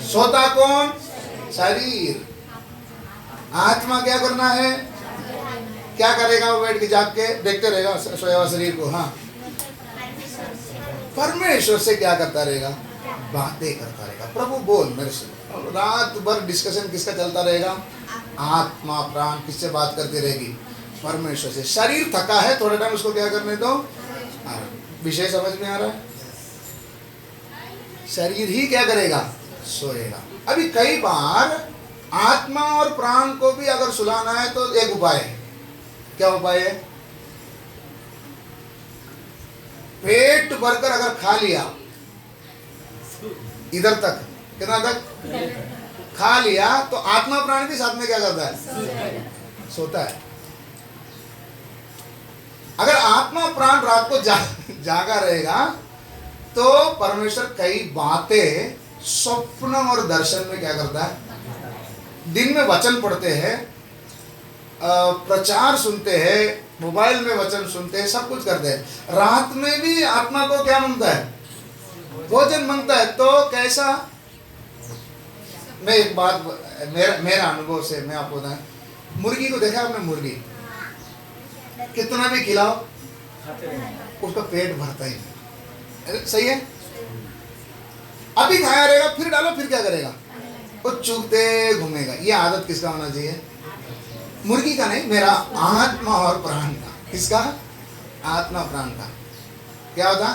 सोता कौन? शरीर। आत्मा क्या करना है? क्या करेगा? वो बैठ के जाग के देखते रहेगा सोया हुआ शरीर को। हाँ, परमेश्वर से क्या करता रहेगा? बातें करता रहेगा। प्रभु बोल मेरे से। रात भर डिस्कशन किसका चलता रहेगा? आत्मा प्राण किससे बात करती रहेगी? परमेश्वर से। शरीर थका है, थोड़ा टाइम उसको क्या करने दो। विषय समझ में आ रहा है? शरीर ही क्या करेगा? सोएगा। अभी कई बार आत्मा और प्राण को भी अगर सुलाना है तो एक उपाय है। क्या उपाय है? पेट भरकर अगर खा लिया, इधर तक, कितना तक खा लिया, तो आत्मा प्राण भी साथ में क्या करता है? सोता है। अगर आत्मा प्राण रात को जागा रहेगा तो परमेश्वर कई बातें स्वप्न और दर्शन में क्या करता है? दिन में वचन पढ़ते हैं, प्रचार सुनते हैं, मोबाइल में वचन सुनते हैं, सब कुछ करते हैं। रात में भी आत्मा को क्या मांगता है? भोजन मांगता है। तो कैसा? मैं एक बात, मेरा अनुभव से मैं आपको बताऊं, मुर्गी को देखा आपने? मुर्गी कितना भी खिलाओ उसका पेट भरता ही नहीं। सही है? अभी खाया रहेगा, फिर डालो, फिर क्या करेगा? वो चूकते घूमेगा। ये आदत किसका होना चाहिए? मुर्गी का नहीं, मेरा आत्मा और प्राण का। किसका? आत्मा प्राण का। क्या होता?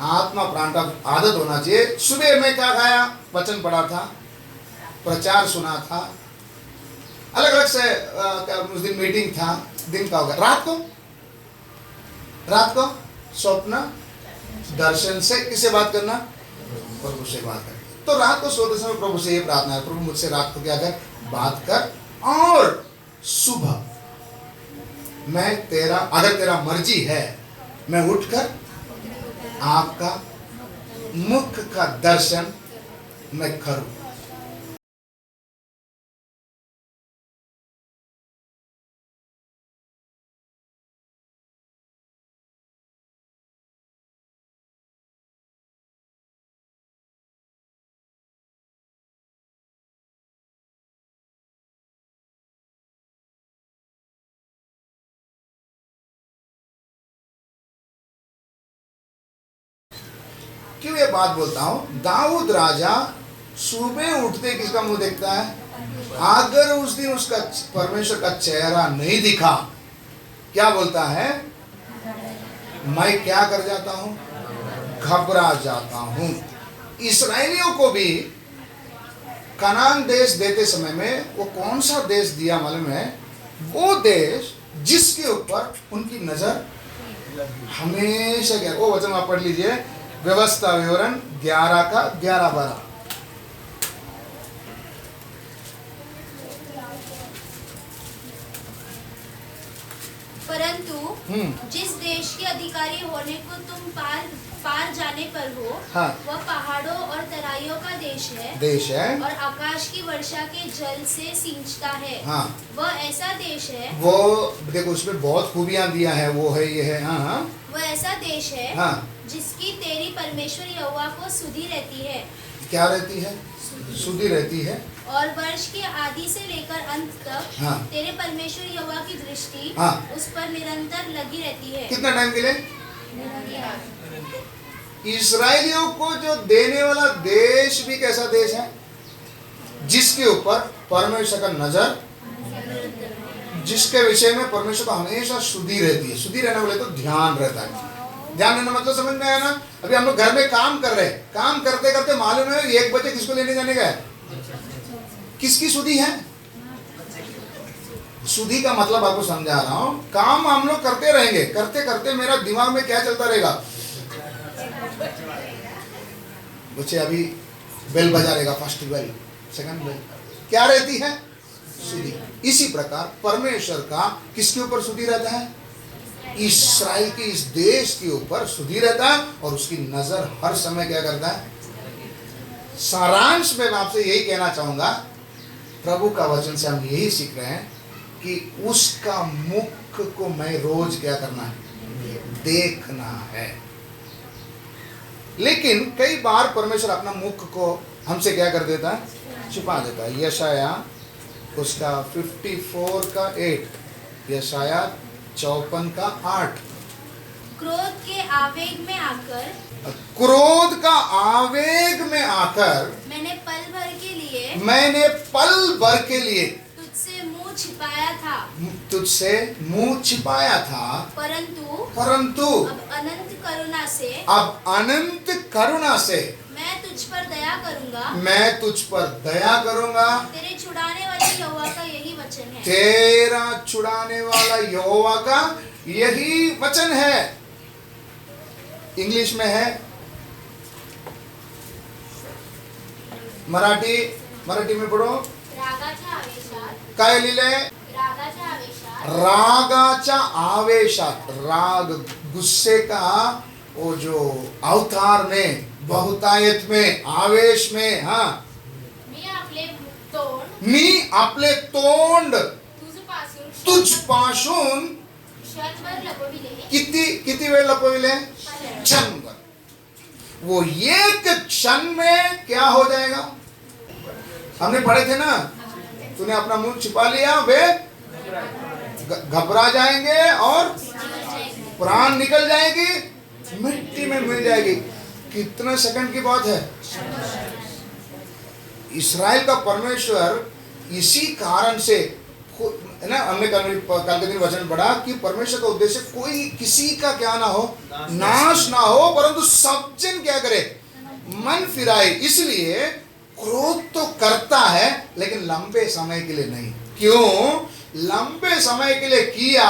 आत्मा प्राण का आदत होना चाहिए। सुबह में क्या खाया? वचन पढ़ा था, प्रचार सुना था, अलग अलग से उस दिन मीटिंग था, दिन का होगा। रात को स्वप्न दर्शन से किससे बात करना? प्रभु से बात कर। तो रात को सोते समय प्रभु से ये प्रार्थना है, प्रभु मुझसे रात को क्या कर? बात कर। और सुबह मैं तेरा, अगर तेरा मर्जी है, मैं उठकर आपका मुख का दर्शन मैं करूं। क्यों ये बात बोलता हूं? दाऊद राजा सुबह उठते किसका मुंह देखता है? अगर उस दिन उसका परमेश्वर का चेहरा नहीं दिखा, क्या बोलता है? मैं क्या कर जाता हूं? घबरा जाता हूं। इस्राएलियों को भी कनान देश देते समय में वो कौन सा देश दिया मालूम है? वो देश जिसके ऊपर उनकी नजर हमेशा क्या, वो वचन आप पढ़ लीजिए, व्यवस्था विवरण 11 का 11-12। परंतु जिस देश के अधिकारी होने को तुम पार जाने पर हो, हाँ, वह पहाड़ों और तराइयों का देश है और आकाश की वर्षा के जल से सिंचता है। हाँ, वह ऐसा देश है, वो देखो उसमें बहुत खूबियां दिया है, वो है, ये है। हाँ हाँ, वह ऐसा देश है, हाँ, जिसकी तेरी परमेश्वर यहोवा को सुधि रहती है। क्या रहती है? शुद्धि रहती है। और वर्ष के आदि से लेकर अंत तक हाँ। तेरे परमेश्वर यहोवा की दृष्टि हाँ। उस पर निरंतर लगी रहती है। कितना टाइम के लिए? इस्राएलियों को जो देने वाला देश भी कैसा देश है? जिसके ऊपर परमेश्वर का नजर, जिसके विषय में परमेश्वर को हमेशा शुद्धि रहती है। शुद्धि रहने वाले तो ध्यान रहता है। ध्यान देना मतलब समझ में आया ना? अभी हम लोग घर में काम कर रहे हैं, काम करते करते मालूम है 1 बजे किसको लेने जाने का है? किसकी शुद्धि है? शुद्धि का मतलब आपको समझा रहा हूं। काम हम लोग करते रहेंगे, करते करते मेरा दिमाग में क्या चलता रहेगा? बच्चे अभी बेल बजा रहेगा, फर्स्ट बेल, सेकंड बेल, क्या रहती है? शुद्धि। इसी प्रकार परमेश्वर का किसके ऊपर शुद्धि रहता है? इस्राएल के इस देश के ऊपर शुद्धि रहता है और उसकी नजर हर समय क्या करता है? सारांश में मैं आपसे यही कहना चाहूंगा, प्रभु का वचन से हम यही सीख रहे हैं कि उसका मुख को मैं रोज क्या करना है? देखना है। लेकिन कई बार परमेश्वर अपना मुख को हमसे क्या कर देता है? छुपा देता है। यशाया उसका 54 का 8, यशाया 54 का 8। क्रोध के आवेग में आकर, क्रोध का आवेग में आकर मैंने पल भर के लिए तुझसे मुंह छिपाया था, तुझसे मुंह छिपाया था, परंतु अब अनंत करुणा से मैं तुझ पर दया करूंगा। तेरे छुड़ाने वाले यहोवा का यही वचन है। तेरा छुड़ाने वाला यहोवा का यही वचन है। इंग्लिश में है, मराठी में पढ़ो। काय लिहिलंय? रागाच्या आवेशात। राग गुस्से का वो जो अवतार में, बहुतायत में, आवेश में, हाँ, मी आपले तोंड तुझपासून किती वेळ लपविले? क्षणभर। वो एक क्षण में क्या हो जाएगा? हमने पढ़े थे ना, तूने अपना मुंह छिपा लिया, वे घबरा जाएंगे और प्राण निकल जाएगी, मिट्टी में मिल जाएगी। कितना सेकंड की बात है? इस्राएल का परमेश्वर इसी कारण से ना, हमने कल के दिन वचन पढ़ा कि परमेश्वर का उद्देश्य कोई किसी का क्या ना हो, नाश ना हो, परंतु सब जन क्या करे? मन फिराए। इसलिए क्रोध तो करता है लेकिन लंबे समय के लिए नहीं। क्यों? लंबे समय के लिए किया,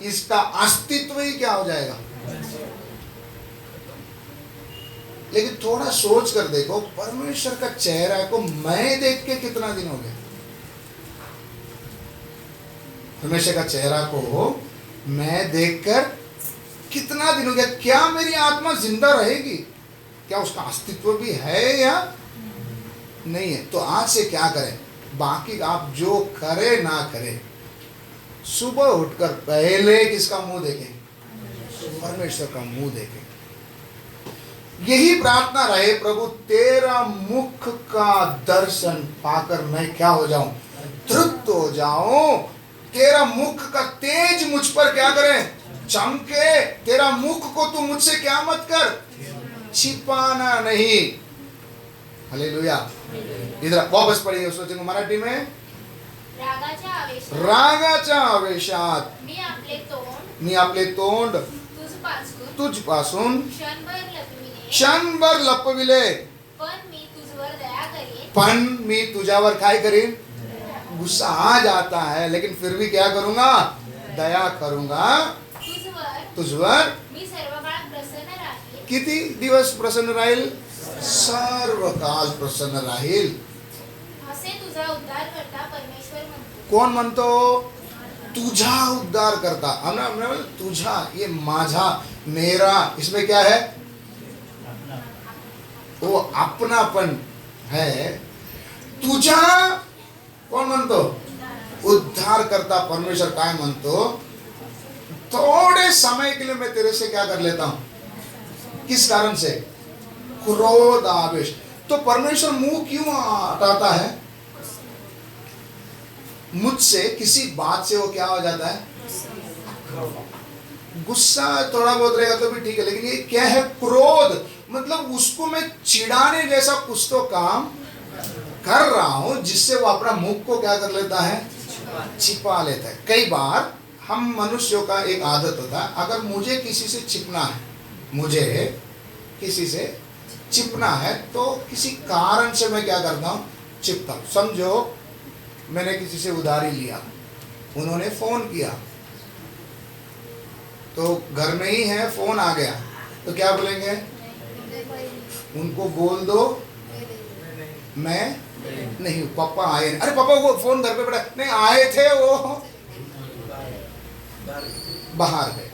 इसका अस्तित्व ही क्या हो जाएगा? लेकिन थोड़ा सोच कर देखो, परमेश्वर का चेहरा को मैं देख के कितना दिन हो गया? परमेश्वर का चेहरा को मैं देखकर कितना दिन हो गया? क्या मेरी आत्मा जिंदा रहेगी? क्या उसका अस्तित्व भी है या नहीं है? तो आज से क्या करें? बाकी आप जो करे ना करे, सुबह उठकर पहले किसका मुंह देखें? परमेश्वर का मुंह देखें। यही प्रार्थना रहे, प्रभु तेरा मुख का दर्शन पाकर मैं क्या हो जाऊं? तृप्त हो जाऊं। तेरा मुख का तेज मुझ पर क्या करे? चमके। तेरा मुख को तू मुझसे क्या मत कर? छिपाना नहीं। हालेलुया। इधर वापस पढ़िए उस वचन को मराठी में। रागाच्या आवेशात मी आपले तोंड तुझपासून क्षणभर लपविले, पण मी तुझ्यावर काय करीन? गुस्सा आ जाता है लेकिन फिर भी क्या करूंगा? दया करूंगा तुझवर। किती दिवस प्रसन्न राहील? सर्वकाल प्रसन्न राहील। कोण म्हणतो? तुझा उद्धार करता। हमने तुझा, ये माझा, मेरा, इसमें क्या है? वो अपनापन है। तुझा कोण म्हणतो? उद्धार करता परमेश्वर काय म्हणतो? थोड़े समय के लिए मैं तेरे से क्या कर लेता हूं? किस कारण से? क्रोध आवेश। तो परमेश्वर मुंह क्यों हटाता है? मुझसे किसी बात से वो क्या हो जाता है? गुस्सा थोड़ा बहुत रहेगा तो भी ठीक है, लेकिन ये क्या है? क्रोध। मतलब उसको मैं चिढ़ाने जैसा कुछ तो काम कर रहा हूं जिससे वो अपना मुख को क्या कर लेता है? छिपा लेता है। कई बार हम मनुष्यों का एक आदत होता है, अगर मुझे किसी से छिपना है, मुझे किसी से छिपना है तो किसी कारण से मैं क्या करता हूँ? छिपता हूँ। समझो मैंने किसी से उधारी लिया, उन्होंने फोन किया, तो घर में ही है, फोन आ गया, तो क्या बोलेंगे? उनको बोल दो मैं नहीं हूँ, पापा आए नहीं। अरे पापा वो फोन घर पे पड़ा नहीं, आए थे वो बाहर गए।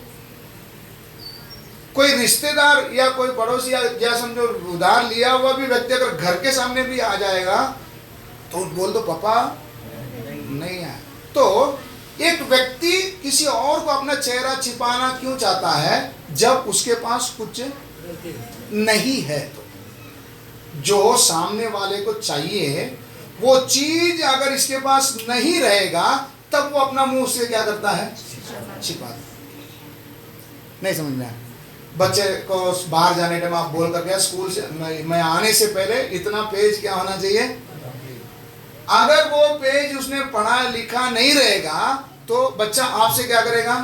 कोई रिश्तेदार या कोई पड़ोसी या समझो उधार लिया हुआ भी व्यक्ति अगर घर के सामने भी आ जाएगा तो बोल दो पापा नहीं आया। तो एक व्यक्ति किसी और को अपना चेहरा छिपाना क्यों चाहता है? जब उसके पास कुछ नहीं है तो जो सामने वाले को चाहिए वो चीज अगर इसके पास नहीं रहेगा तब वो अपना मुंह से क्या करता है? छिपाता। नहीं समझ में आया? बच्चे को बाहर जाने टाइम आप बोल कर गया स्कूल से मैं आने से पहले इतना पेज क्या होना चाहिए? अगर वो पेज उसने पढ़ा लिखा नहीं रहेगा तो बच्चा आपसे क्या करेगा?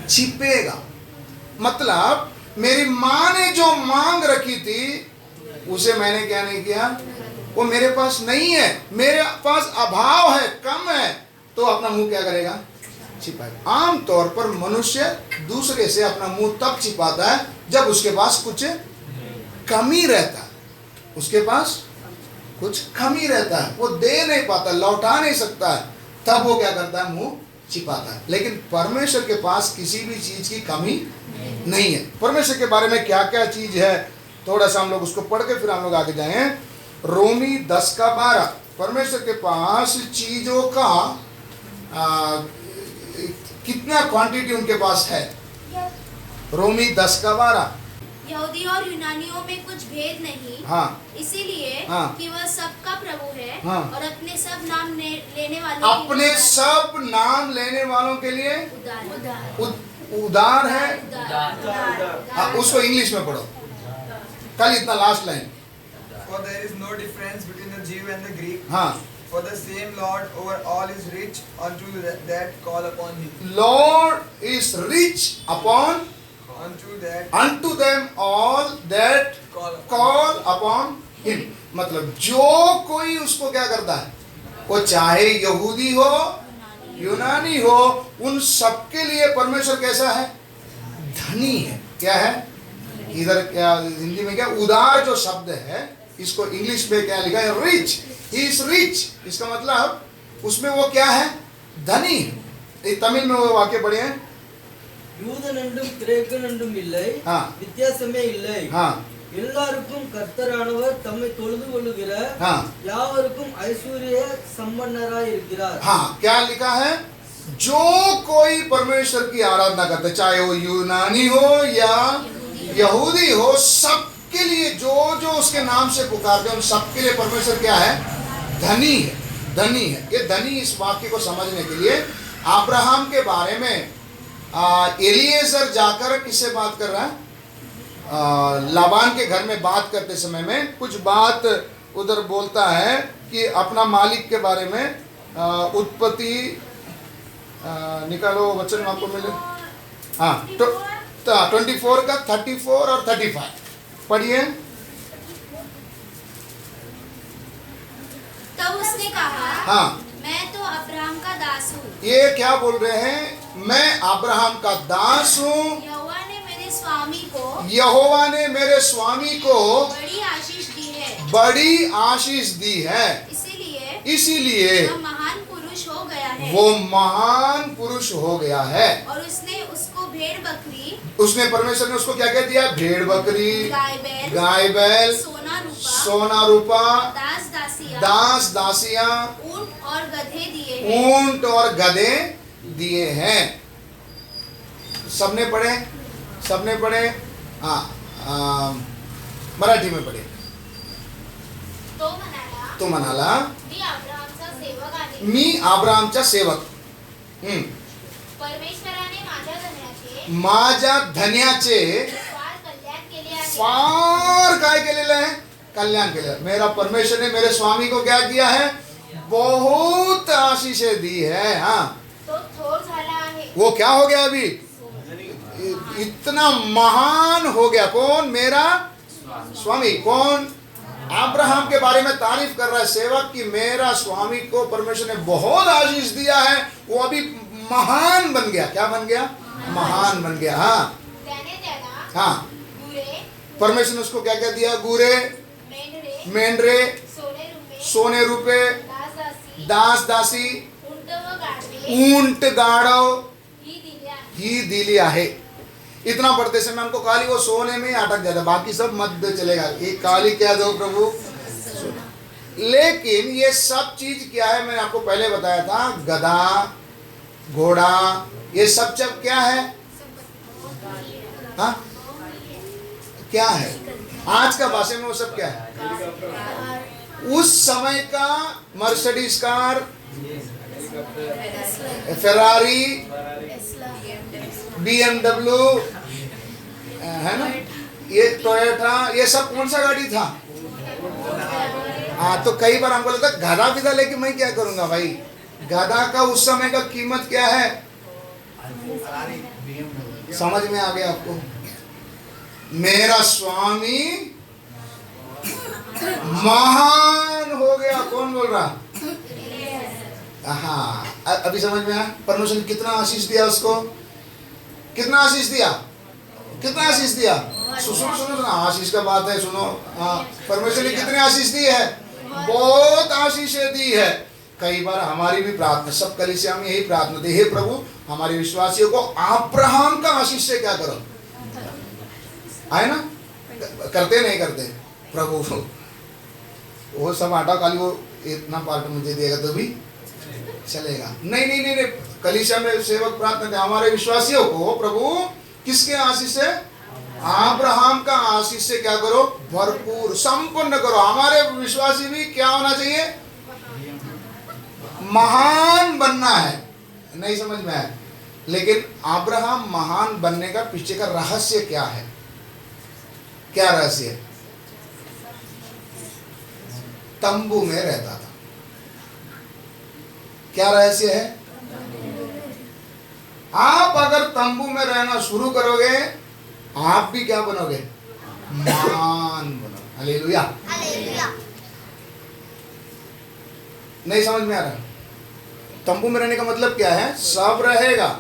छिपेगा। मतलब मेरी माँ ने जो मांग रखी थी उसे मैंने क्या नहीं किया? वो मेरे पास नहीं है, मेरे पास अभाव है, कम है, तो अपना मुंह क्या करेगा? छिपाएगा। आमतौर पर मनुष्य दूसरे से अपना मुंह तब छिपाता है जब उसके पास कुछ कमी रहता है, उसके पास कुछ कमी रहता है, वो दे नहीं पाता, लौटा नहीं सकता है, तब वो क्या करता है? मुंह छिपाता है। लेकिन परमेश्वर के पास किसी भी चीज की कमी नहीं है। परमेश्वर के बारे में क्या क्या चीज है थोड़ा सा हम लोग उसको पढ़ के फिर हम लोग आगे जाएं। रोमी 10:12। परमेश्वर के पास चीजों का कितना क्वांटिटी उनके पास है? रोमी 10:12। यहूदी और यूनानियों में कुछ भेद नहीं, हाँ, इसीलिए हाँ, कि वह सबका प्रभु है, हाँ, और अपने सब नाम लेने वालों अपने सब नाम लेने वालों के लिए उदार है। हाँ, उसको इंग्लिश में पढ़ो, कल इतना last line. For there is no difference between the Jew and the Greek. हाँ, For the same Lord over all is rich unto that call upon him. Lord is rich upon Unto them all that call upon him. मतलब जो कोई उसको क्या करता है, वो चाहे यहूदी हो यूनानी हो, उन सबके लिए परमेश्वर कैसा है? धनी है। क्या है? इधर क्या हिंदी में क्या उदार जो शब्द है इसको इंग्लिश में क्या लिखा है? रिच। He is rich. इसका मतलब उसमें वो क्या है? धनी है। तमिल में वो वाक्य पढ़े हैं, யூதனென்றும் கிரேக்கனென்றும் இல்லை, வித்தியாசமே இல்லை, எல்லாருக்கும் கர்த்தரானவர் தம்மை தொழுது கொள்ளுகிற யாவருக்கும் ஐஸ்வர்ய சம்பன்னராய் இருக்கிறார்। हाँ, क्या लिखा है? जो कोई परमेश्वर की आराधना करता है, चाहे वो यूनानी हो या यहूदी हो, सबके लिए जो जो उसके नाम से पुकारते हैं उन सबके लिए परमेश्वर क्या है? धनी है। धनी है। ये धनी इस वाक्य को समझने के लिए अब्राहम के बारे में एलिएजर जाकर किससे बात कर रहा है? लाबान के घर में बात करते समय में कुछ बात उधर बोलता है कि अपना मालिक के बारे में उत्पत्ति निकालो वचन आपको मिले। हाँ, 24 का 34 और 35 पढ़िए। तब उसने कहा, हाँ, मैं तो अब्राहम का दास हूँ। ये क्या बोल रहे हैं? मैं अब्राहम का दास हूँ। यहोवा ने मेरे स्वामी को बड़ी आशीष दी है। बड़ी आशीष दी है। इसीलिए वह महान पुरुष हो गया है। वो महान पुरुष हो गया है। और उसने उसको भेड़ बकरी, उसने परमेश्वर ने उसको क्या कह दिया? भेड़ बकरी, गाय बैल, सोना रूपा, दास दासियां, ऊंट और गधे दिए हैं। सबने पढ़े? हाँ, मराठी में पढ़े। तो म्हणाला मी अब्राहामचा सेवक आहे. मी अब्राहामचा सेवक. परमेश्वराने माझ्या धन्याचे फार कल्याण केले आहे. फार काय केलेलं आहे? कल्याण केलेलं आहे. मेरा परमेश्वर ने मेरे स्वामी को क्या किया है? बहुत आशीषें दी है. हाँ, तो थोर झाला आहे. वो क्या हो गया अभी? इतना महान हो गया. कौन? मेरा स्वामी. कौन? अब्राहम के बारे में तारीफ कर रहा है सेवक कि मेरा स्वामी को परमेश्वर ने बहुत आशीष दिया है. वो अभी महान बन गया. क्या बन गया? महान बन गया. हाँ, त्याने त्याला हाँ, गुरे, परमेश्वर ने उसको क्या क्या दिया? गुरे, मेंढरे, मेंढरे, सोने रुपये, सोने रुपये, दास दासी, उंट व गाढवे ऊंट गाढव ही दिली आहे. ही दिली आहे. इतना पढ़ते समय हमको काली वो सोने में ही अटक जाता, बाकी सब मध्य चलेगा. एक काली क्या दो प्रभु. लेकिन ये सब चीज क्या है? मैंने आपको पहले बताया था, गधा, घोड़ा, ये सब क्या है? हाँ, क्या है? आज का भाषा में वो सब क्या है? उस समय का मर्सिडीज कार, फेरारी, BMW, है ना, ये टोयोटा, ये सब कौन सा गाड़ी था? हाँ, तो कई बार हमको लगता है गधा विधा लेके मैं क्या करूंगा भाई. गधा का उस समय का कीमत क्या है? समझ में आ गया आपको? मेरा स्वामी महान हो गया. कौन बोल रहा? हाँ, अभी समझ में आया. परमेश्वर ने कितना आशीष दिया उसको? कितना आशीष दिया? कितना आशीष दिया? सुनो सुनो सुनो, आशीष का बात है. सुनो, परमेश्वर ने कितने आशीष दी है? बहुत आशीषें दी है. कई बार हमारी भी प्रार्थना, सब कलीसिया में यही प्रार्थना दे, हे प्रभु हमारे विश्वासियों को अब्राहम का आशीष से क्या करो. है ना? करते नहीं करते प्रभु वो सब आटा खाली वो इतना पार्ट मुझे देगा तो भी चलेगा. नहीं नहीं नहीं, नहीं. कलीसिया में सेवक प्रार्थना दे हमारे विश्वासियों को प्रभु किसके आशीष से? अब्राहम का आशीष से क्या करो? भरपूर संपन्न करो. हमारे विश्वासी भी क्या होना चाहिए? महान बनना है. नहीं समझ में आया? लेकिन अब्राहम महान बनने का पीछे का रहस्य क्या है? क्या रहस्य है? तंबू में रहता था. क्या रहस्य है? आप अगर तंबू में रहना शुरू करोगे, आप भी क्या बनोगे? महान बनोगे. हालेलुया. नहीं समझ में आ रहा? तंबू में रहने का मतलब क्या है? सब रहेगा,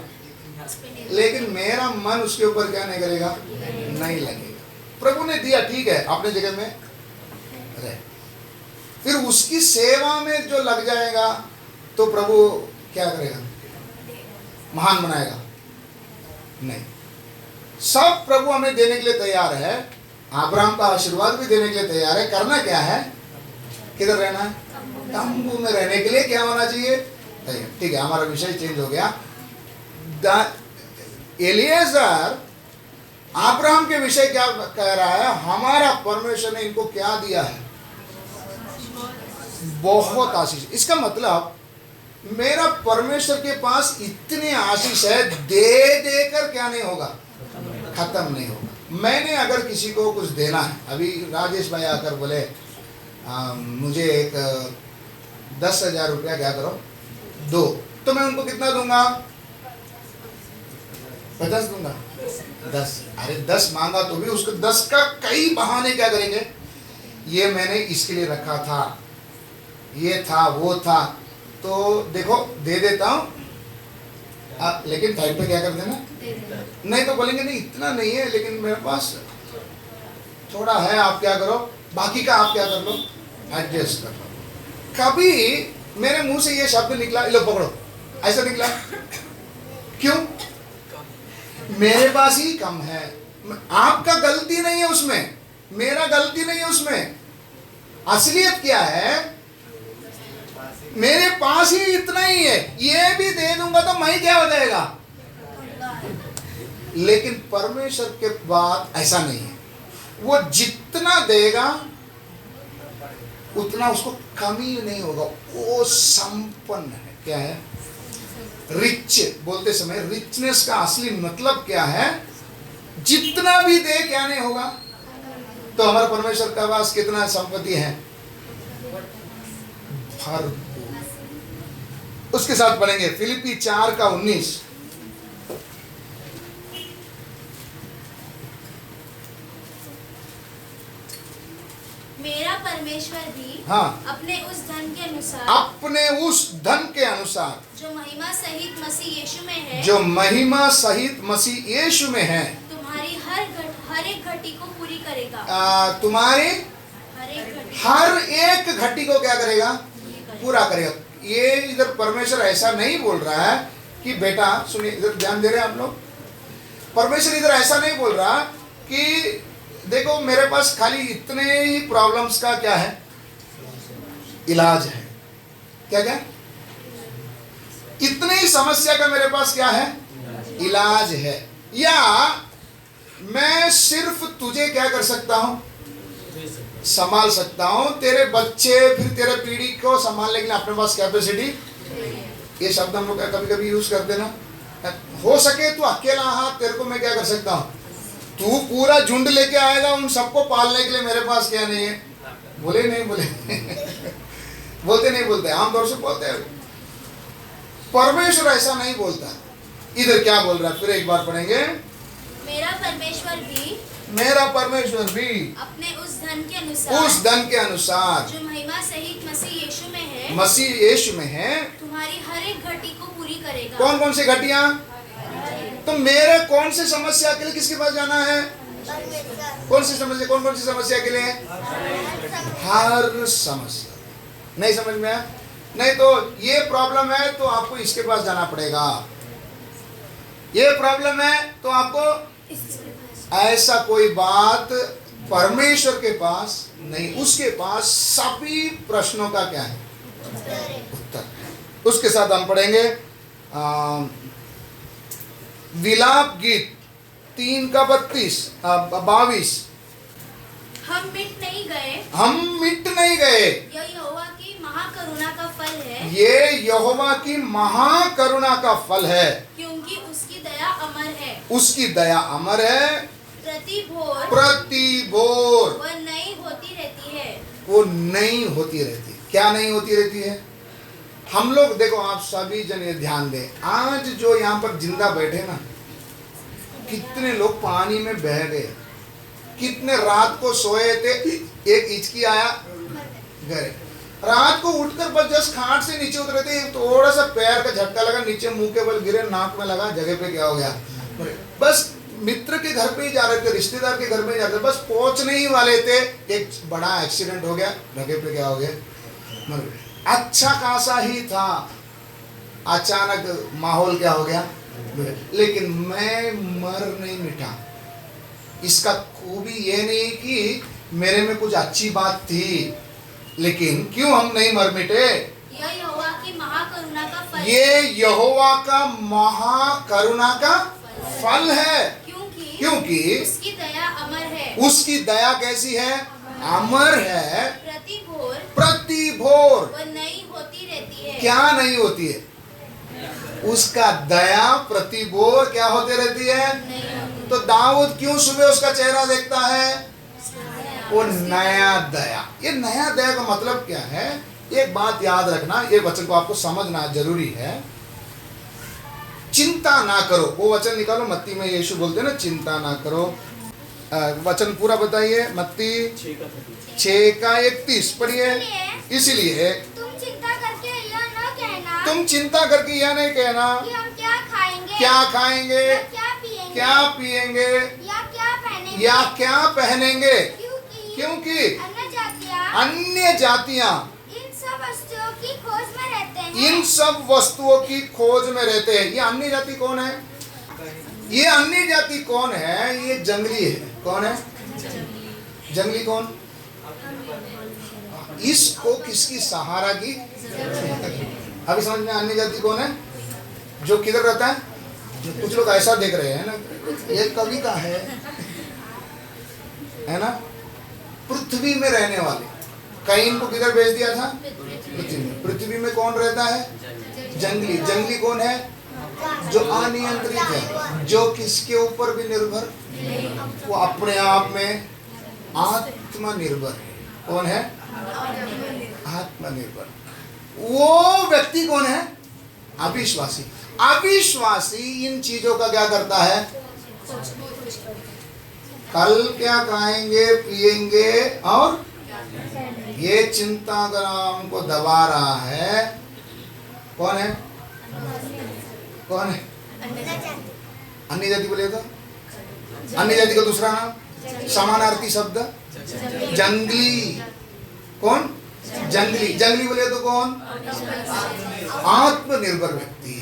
लेकिन मेरा मन उसके ऊपर क्या नहीं करेगा? नहीं लगेगा. प्रभु ने दिया, ठीक है, अपने जगह में रहे. फिर उसकी सेवा में जो लग जाएगा तो प्रभु क्या करेगा? महान बनाएगा? नहीं. सब प्रभु हमें देने के लिए तैयार है. अब्राहम का आशीर्वाद भी देने के लिए तैयार है. करना क्या है? किधर रहना है? तंबू में रहने के लिए क्या होना चाहिए? तैयार. ठीक है, हमारा विषय चेंज हो गया. एलिएजर अब्राहम के विषय क्या कह रहा है? हमारा परमेश्वर ने इनको क्या दिया है? बहुत आशीष. इसका मतलब मेरा परमेश्वर के पास इतनी आशीष है, दे देकर क्या नहीं होगा? खत्म नहीं होगा. मैंने अगर किसी को कुछ देना है, अभी राजेश भाई आकर बोले मुझे एक 10,000 रुपया क्या करो दो, तो मैं उनको कितना दूंगा? 50 दूंगा. 10. अरे 10 मांगा तो भी उसको 10 का कई बहाने क्या करेंगे? ये मैंने इसके लिए रखा था, ये था, वो था, तो देखो दे देता हूँ, लेकिन टाइम पे क्या कर देना? नहीं तो बोलेंगे नहीं इतना नहीं है, लेकिन मेरे पास थोड़ा है, आप क्या करो, बाकी का आप क्या कर लो, एडजस्ट कर लो. कभी मेरे मुंह से ये शब्द निकला, लो पकड़ो, ऐसा निकला. क्यों? मेरे पास ही कम है. आपका गलती नहीं है उसमें, मेरा गलती नहीं है उसमें. असलियत क्या है? मेरे पास ही इतना ही है, ये भी दे दूंगा तो मैं क्या हो जाएगा? लेकिन परमेश्वर के बाद ऐसा नहीं है. वो जितना देगा उतना उसको कमी नहीं होगा। वो संपन्न है। क्या है? रिच। बोलते समय रिचनेस का असली मतलब क्या है? जितना भी दे क्या नहीं होगा। तो हमारे परमेश्वर का पास कितना संपत्ति है? भरपूर। उसके साथ पढ़ेंगे फिलिप्पी 4:19। मेरा परमेश्वर भी हाँ, अपने उस धन के अनुसार जो महिमा सहित मसीह यीशु में है, जो महिमा सहित मसीह यीशु में है, तुम्हारी हर एक घटी को पूरी करेगा। तुम्हारे हर एक घटी को क्या करेगा? पूरा करेगा। ये इधर परमेश्वर ऐसा नहीं बोल रहा है कि बेटा सुनिए, इधर ध्यान दे रहे हैं आप लोग। परमेश्वर इधर ऐसा नहीं बोल रहा कि देखो मेरे पास खाली इतने ही प्रॉब्लम्स का क्या है? इलाज है। क्या क्या? इतने ही समस्या का मेरे पास क्या है? इलाज है। या मैं सिर्फ तुझे क्या कर सकता हूं? संभाल सकता हूं। तेरे बच्चे फिर तेरे पीढ़ी को संभालने के लिए अपने पास कैपेसिटी। ये शब्द हम लोग कभी कभी यूज करते ना। हो सके तो अकेला हाथ तेरे को मैं क्या कर सकता हूं? तू पूरा झुंड लेके आएगा, उन सबको पालने के लिए मेरे पास क्या नहीं है? बोले नहीं बोले बोलते नहीं बोलते, आमतौर से बोलते हैं। परमेश्वर ऐसा नहीं बोलता। इधर क्या बोल रहा है? फिर एक बार पढ़ेंगे। मेरा परमेश्वर भी अपने उस धन के अनुसार जो महिमा सहित मसीह यीशु में है, तुम्हारी हर एक घटी को पूरी करेगा। कौन कौन सी घटियां? तो मेरे कौन सी समस्या के लिए किसके पास जाना है? कौन सी समस्या के लिए? हर समस्या। नहीं समझ में आया? नहीं तो ये प्रॉब्लम है तो आपको इसके पास जाना पड़ेगा। ये प्रॉब्लम है तो आपको, ऐसा कोई बात परमेश्वर के पास नहीं। उसके पास सभी प्रश्नों का क्या है? उत्तर। उसके साथ हम पढ़ेंगे विलाप गीत 3:22। हम मिट नहीं गए। यह यहोवा की महाकरुणा का फल है। ये यहोवा की महाकरुणा का फल है, क्योंकि उसकी दया अमर है। उसकी दया अमर है। प्रति भोर वह नई होती रहती है। वो नहीं होती रहती। क्या नहीं होती रहती है? हम लोग देखो, आप सभी जन ये ध्यान दें, आज जो यहाँ पर जिंदा बैठे ना, कितने लोग पानी में बह गए, कितने रात को सोए थे, एक हिचकी आया गए, रात को उठकर बस जस्ट खाट से नीचे उतरे थे, थोड़ा सा पैर का झटका लगा, नीचे मुंह के बल गिरे, नाक में लगा, जगह पे क्या हो गया? बस मित्र के घर पे ही जा रहे थे, रिश्तेदार के घर पे ही जा रहे थे, बस पहुंचने ही वाले थे, एक बड़ा एक्सीडेंट हो गया, जगह पे क्या हो गया? मर गए। अच्छा खासा ही था, अचानक माहौल क्या हो गया? लेकिन मैं मर नहीं मिटा। इसका खूबी ये नहीं कि मेरे में कुछ अच्छी बात थी, लेकिन क्यों हम नहीं मर मिटे? यह यहोवा की महाकरुणा का फल। ये यहोवा का महाकरुणा का फल है। क्योंकि उसकी दया अमर है। उसकी दया कैसी है? अमर है। प्रति भोर वह नई होती रहती है। क्या नहीं होती है? उसका दया प्रति भोर क्या होती रहती है? तो दाऊद क्यों सुबह उसका चेहरा देखता है? वो नया दया। ये नया दया का मतलब क्या है? एक बात याद रखना, ये वचन को आपको समझना जरूरी है। चिंता ना करो, वो वचन निकालो, मत्ती में यीशु बोलते ना, चिंता ना करो। वचन पूरा बताइए, मत्ती 6:31 पढ़िए। इसलिए तुम चिंता करके यह न कहना, तुम चिंता करके यह नहीं कहना कि हम क्या खाएंगे, क्या पिएंगे या क्या पहनेंगे, क्योंकि अन्य जातियां इन सब वस्तुओं की खोज में रहते हैं। ये अन्य जाति कौन है? ये अन्य जाति कौन है? ये जंगली है। कौन है जंगली? कौन? इसको किसकी सहारा की? अभी समझ में अन्य जाति कौन है? जो किधर रहता है? कुछ लोग ऐसा देख रहे हैं ना, ये कवि का है ना, पृथ्वी में रहने वाले, कैन को किधर भेज दिया था? पृथ्वी में। पृथ्वी में कौन रहता है? जंगली। जंगली कौन है? जो अनियंत्रित है, जो किसके ऊपर भी निर्भर, वो अपने आप में आत्मनिर्भर। कौन है? आत्मनिर्भर। वो व्यक्ति कौन है? अविश्वासी। अविश्वासी इन चीजों का क्या करता है? कल क्या खाएंगे पिएंगे, और ये चिंता अगर हमको दबा रहा है। कौन है? कौन है? अन्य जाति बोले तो अन्य जाति का दूसरा नाम समानार्थी शब्द जंगली। कौन? जंगली। जंगली बोले तो कौन? आत्मनिर्भर व्यक्ति।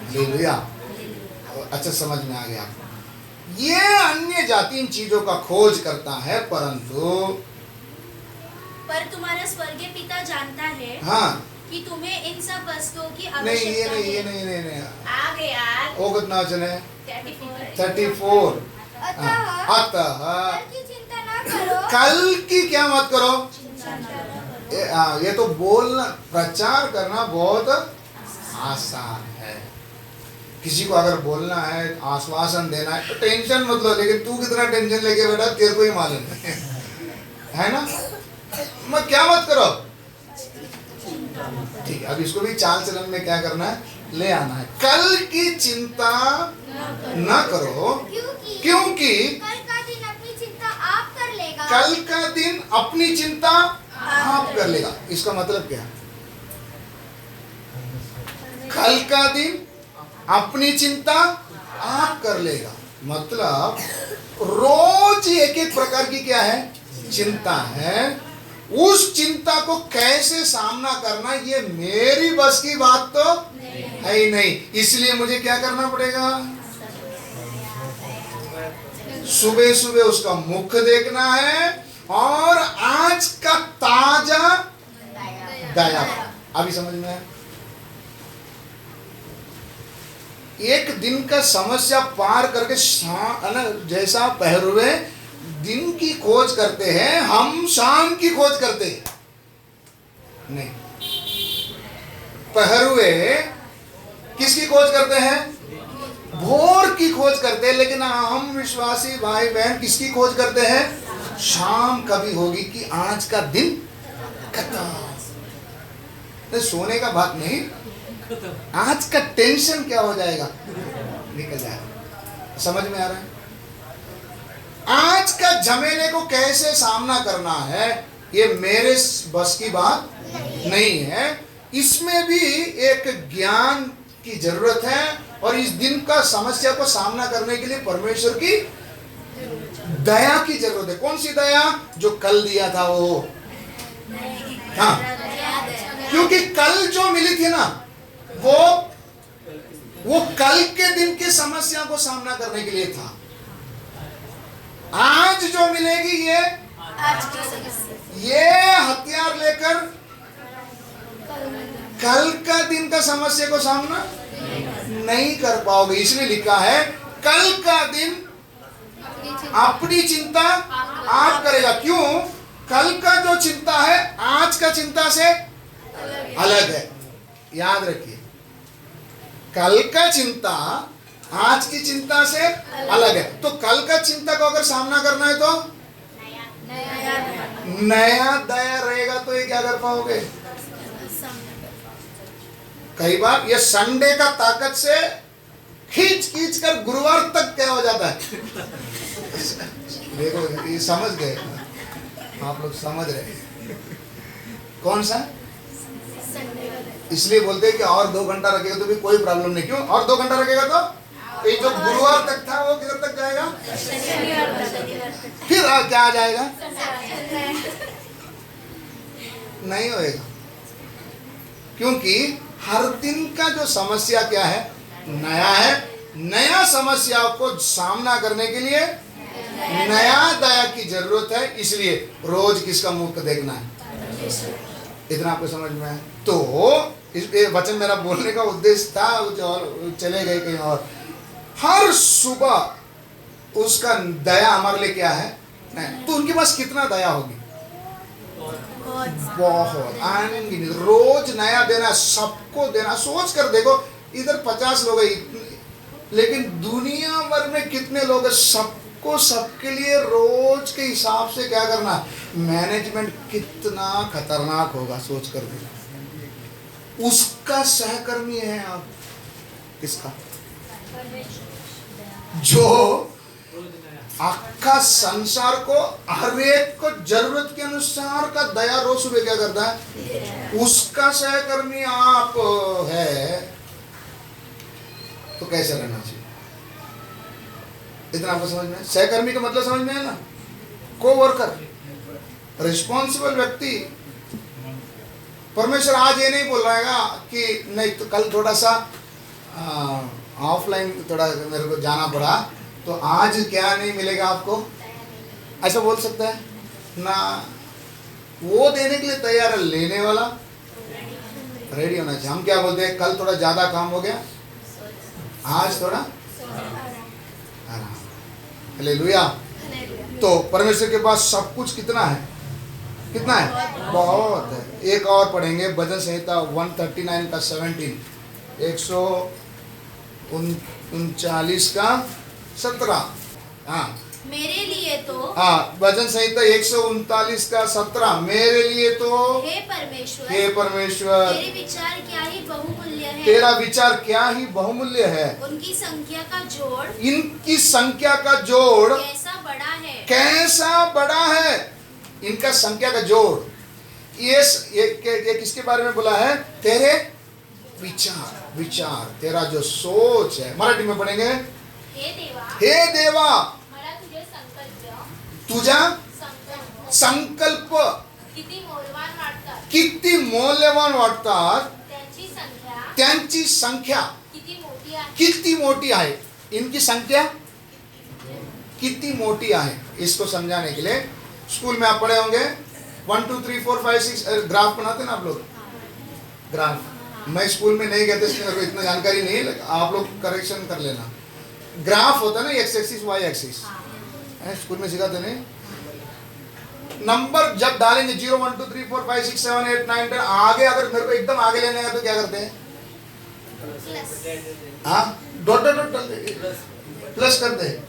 हालेलुया। अच्छा समझ में आ गया। ये अन्य जाति इन चीजों का खोज करता है, परंतु पर तुम्हारा स्वर्गीय पिता जानता है हाँ कि तुम्हें इन सब वस्तुओं की नहीं, आवश्यकता ये है। नहीं। आगे यार वो कितना वचन है? 34 अतः कल की चिंता ना करो। कल की क्या मत करो। ये तो बोलना, प्रचार करना बहुत आसान है। किसी को अगर बोलना है, आश्वासन देना है, तो टेंशन मत लो। लेकिन तू कितना टेंशन लेके बैठा तेरे को ही मालूम है ना? मैं क्या मत करो। ठीक है, अब इसको भी चाल चलन में क्या करना है? ले आना है। कल की चिंता न करो, क्योंकि कल का दिन अपनी चिंता आप कर लेगा। कल का दिन अपनी चिंता आप कर लेगा। इसका मतलब क्या? कल का दिन अपनी चिंता आप कर लेगा, मतलब रोज एक एक प्रकार की क्या है? चिंता है। उस चिंता को कैसे सामना करना, ये मेरी बस की बात तो है ही नहीं। इसलिए मुझे क्या करना पड़ेगा? सुबह सुबह उसका मुख देखना है, और आज का ताजा दया। अभी समझ में आया? एक दिन का समस्या पार करके जैसा पहरुए दिन की खोज करते हैं, हम शाम की खोज करते हैं नहीं। पहरुए किसकी खोज करते हैं? भोर की खोज करते हैं। लेकिन हम विश्वासी भाई बहन किसकी खोज करते हैं? शाम कभी होगी कि आज का दिन खत्म। सोने का बात नहीं, आज का टेंशन क्या हो जाएगा? निकल जाएगा। समझ में आ रहा है? आज का झमेले को कैसे सामना करना है, ये मेरे बस की बात नहीं है। इसमें भी एक ज्ञान की जरूरत है, और इस दिन का समस्या को सामना करने के लिए परमेश्वर की दया की जरूरत है। कौन सी दया? जो कल दिया था वो। हाँ, क्योंकि कल जो मिली थी ना, वो कल के दिन की समस्या को सामना करने के लिए था। आज जो मिलेगी ये हथियार लेकर कल का दिन का समस्या को सामना नहीं कर पाओगे। इसलिए लिखा है कल का दिन अपनी चिंता आप करेगा। क्यों? कल का जो चिंता है आज का चिंता से अलग है। याद रखिए, कल का चिंता आज की चिंता से अलग है। तो कल का चिंता को अगर सामना करना है तो नया दया रहेगा, तो ये क्या कर पाओगे? कई बार ये संडे का ताकत से खींच खींच कर गुरुवार तक क्या हो जाता है। देखो, ये समझ गए आप लोग? समझ रहे कौन सा? इसलिए बोलते हैं कि और 2 घंटा रखेगा तो भी कोई प्रॉब्लम नहीं। क्यों? और 2 घंटा रखेगा तो ये जो गुरुवार तक था वो किधर तक जाएगा? फिर क्या आ जाएगा? नहीं होएगा। क्योंकि हर दिन का जो समस्या क्या है? नया है। नया समस्या को सामना करने के लिए नया दया की जरूरत है। इसलिए रोज किसका मुख देखना है? इतना आपको समझ में आया? तो इस वचन मेरा बोलने का उद्देश्य था, और चले गए कहीं और। हर सुबह उसका दया हमारे लिए क्या है? नहीं। तो उनके पास कितना दया होगी? बहुत अनगिनत, रोज नया देना, सबको देना। सोच कर देखो, इधर 50 लोग हैं, लेकिन दुनिया भर में कितने लोग हैं? सबको, सबके लिए रोज के हिसाब से क्या करना। मैनेजमेंट कितना खतरनाक होगा, सोच कर देखो। उसका सहकर्मी है आप। किसका? जो आखा संसार को, हर एक को जरूरत के अनुसार का दया रोज सुबह क्या करता है, उसका सहकर्मी आप है, तो कैसे रहना चाहिए? इतना आपको समझ में? सहकर्मी का मतलब समझ में है ना? को-वर्कर, रिस्पॉन्सिबल व्यक्ति। परमेश्वर आज ये नहीं बोल रहा है कि नहीं तो कल थोड़ा सा ऑफलाइन थोड़ा मेरे को जाना पड़ा, तो आज क्या नहीं मिलेगा आपको, ऐसा बोल सकता है ना? वो देने के लिए तैयार है, लेने वाला रेडी होना चाहिए। हम क्या बोलते हैं, कल थोड़ा ज्यादा काम हो गया, आज थोड़ा आराम। हालेलुया। तो परमेश्वर के पास सब कुछ कितना है? कितना है? बहुत है। एक और पढ़ेंगे, भजन संहिता 139 का 17, 139 का 17। हाँ, मेरे लिए तो, हाँ, भजन संहिता 139 का 17, मेरे लिए तो हे परमेश्वर, हे परमेश्वर, तेरे विचार क्या ही बहुमूल्य है। तेरा विचार क्या ही बहुमूल्य है। उनकी संख्या का जोड़, इनकी संख्या का जोड़ कैसा बड़ा है। कैसा बड़ा है, इनका संख्या का जोड़। ये किसके बारे में बोला है? तेरे विचार, विचार, तेरा जो सोच है। मराठी में पढ़ेंगे, हे देवा, हे देवा, मला तुझे संकल्प, तुझा संकल्प किती मौल्यवान वाटतात, किती मौल्यवान वाटतात, त्यांची संख्या किती मोठी आहे, किती मोठी आहे। इनकी संख्या कितनी मोटी है। इसको समझाने के लिए स्कूल में आप पढ़े होंगे 1 2 3 4 5 6 ग्राफ बनाते हैं ना आप लोग, ग्राफ। मैं स्कूल में नहीं गया था, इसलिए मेरे को इतना जानकारी नहीं है, आप लोग करेक्शन कर लेना। ग्राफ होता है ना, X axis Y axis, school में सिखाते नहीं। नंबर जब डालेंगे 0 1 2 3 4 5 6 7 8 9 10, आगे अगर मेरे को एकदम आगे लेने का तो क्या करते हैं? हाँ, डॉट डॉट डॉट प्लस करते हैं।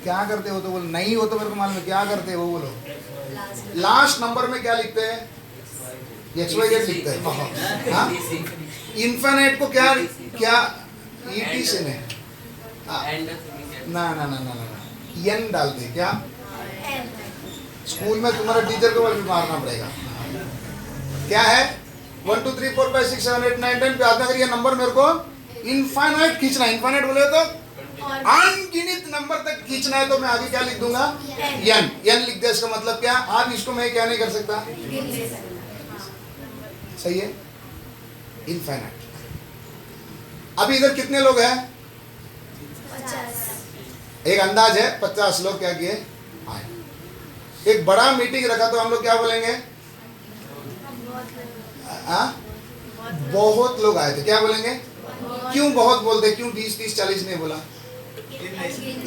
क्या करते हो तो बोलो, नहीं हो तो मेरे को मालूम है क्या करते हो, बोलो। लास्ट नंबर में क्या लिखते हैं? XYZ लिखते हैं। हाँ, इन्फिनिट को क्या क्या ET से नहीं, ना ना ना ना ना एन डालते क्या? स्कूल में तुम्हारा टीचर को भी मारना पड़ेगा। क्या है? 1 2 3 4 5 6 7 8 9 10 पे आता, अगर ये नंबर मेरे को इनफाइनाइट खींचना, इनफाइनाइट बोले तो अनगिनत नंबर तक खींचना है, तो मैं आगे क्या लिख दूंगा? एन लिख दे। इसका मतलब क्या? आप इसको मैं क्या नहीं कर सकता? सही है, इनफाइनाइट। अभी इधर कितने लोग हैं? 50। एक अंदाज है 50 लोग क्या किए आए। एक बड़ा मीटिंग रखा तो हम लोग क्या बोलेंगे? बहुत लोग आए थे, क्या बोलेंगे? क्यों बहुत बोलते? क्यों 20 30 40 नहीं बोला?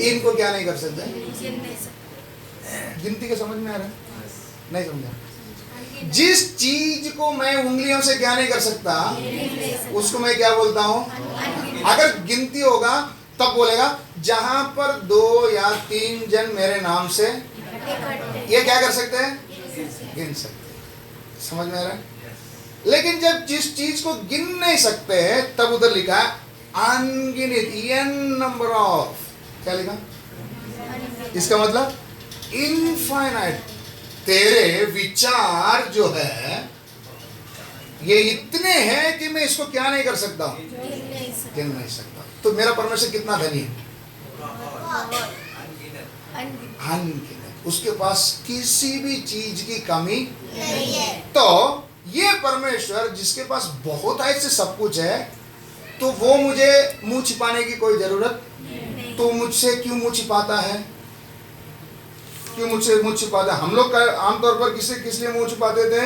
इनको क्या नहीं कर सकते? गिनती के समझ में आ रहा है? नहीं समझा? जिस चीज को मैं उंगलियों से क्या नहीं कर सकता, उसको मैं क्या बोलता हूं? अगर गिनती होगा तब बोलेगा, जहां पर 2 या 3 जन मेरे नाम से, ये क्या कर सकते हैं? गिन सकते। समझ में आ रहा है? लेकिन जब जिस चीज को गिन नहीं सकते हैं, तब उधर लिखा है अनगिनत, n नंबर ऑफ, क्या लिखा? इसका मतलब इनफाइनाइट। तेरे विचार जो है ये इतने हैं कि मैं इसको क्या नहीं कर सकता हूं? गिन नहीं सकता। तो मेरा परमेश्वर कितना धनी है? अनगिनत। उसके पास किसी भी चीज की कमी नहीं है। तो ये परमेश्वर जिसके पास बहुत है से सब कुछ है, तो वो मुझे मुंह छिपाने की कोई जरूरत नहीं। तो मुझसे क्यों मुंह छिपाता है? क्यों मुझसे मुंह छिपाता है? हम लोग आमतौर पर किस लिए मुंह छिपाते थे?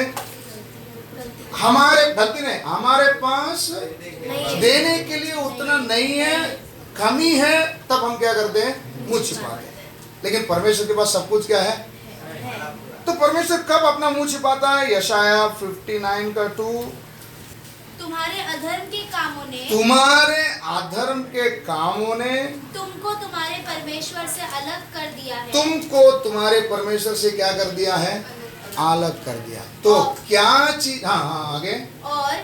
हमारे गलती नहीं, हमारे पास देने के लिए उतना नहीं है, कमी है, तब हम क्या करते हैं? मुंह छिपाते हैं। लेकिन परमेश्वर के पास सब कुछ क्या है? तो परमेश्वर कब अपना मुंह छिपाता है? यशाया 59 का 2, तुम्हारे अधर्म के कामों ने तुम्हारे अधर्म के कामों ने तुमको तुम्हारे परमेश्वर से अलग कर दिया है। तुमको तुम्हारे परमेश्वर से क्या कर दिया है? अलग कर दिया। तो क्या चीज? हाँ आगे। और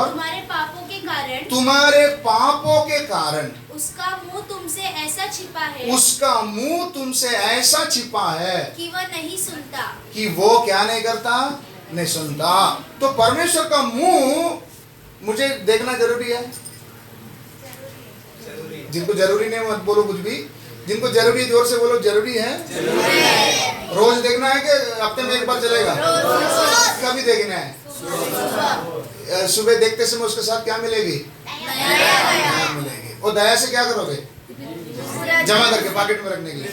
तुम्हारे पापों के कारण, तुम्हारे पापों के कारण उसका मुंह तुमसे ऐसा छिपा है, उसका मुंह तुमसे ऐसा छिपा है कि वह नहीं सुनता, कि वो क्या नहीं करता? नहीं सुनता। तो परमेश्वर का मुंह मुझे देखना जरूरी है। जिनको जरूरी नहीं मत बोलो कुछ भी, जिनको जरूरी जोर से बोलो जरूरी है। रोज देखना है कि हफ्ते में एक बार चलेगा? कभी देखना है। सुबह देखते समय उसके साथ क्या मिलेगी? दया मिलेगी। और दया से क्या करोगे? जमा करके पॉकेट में रखने के लिए।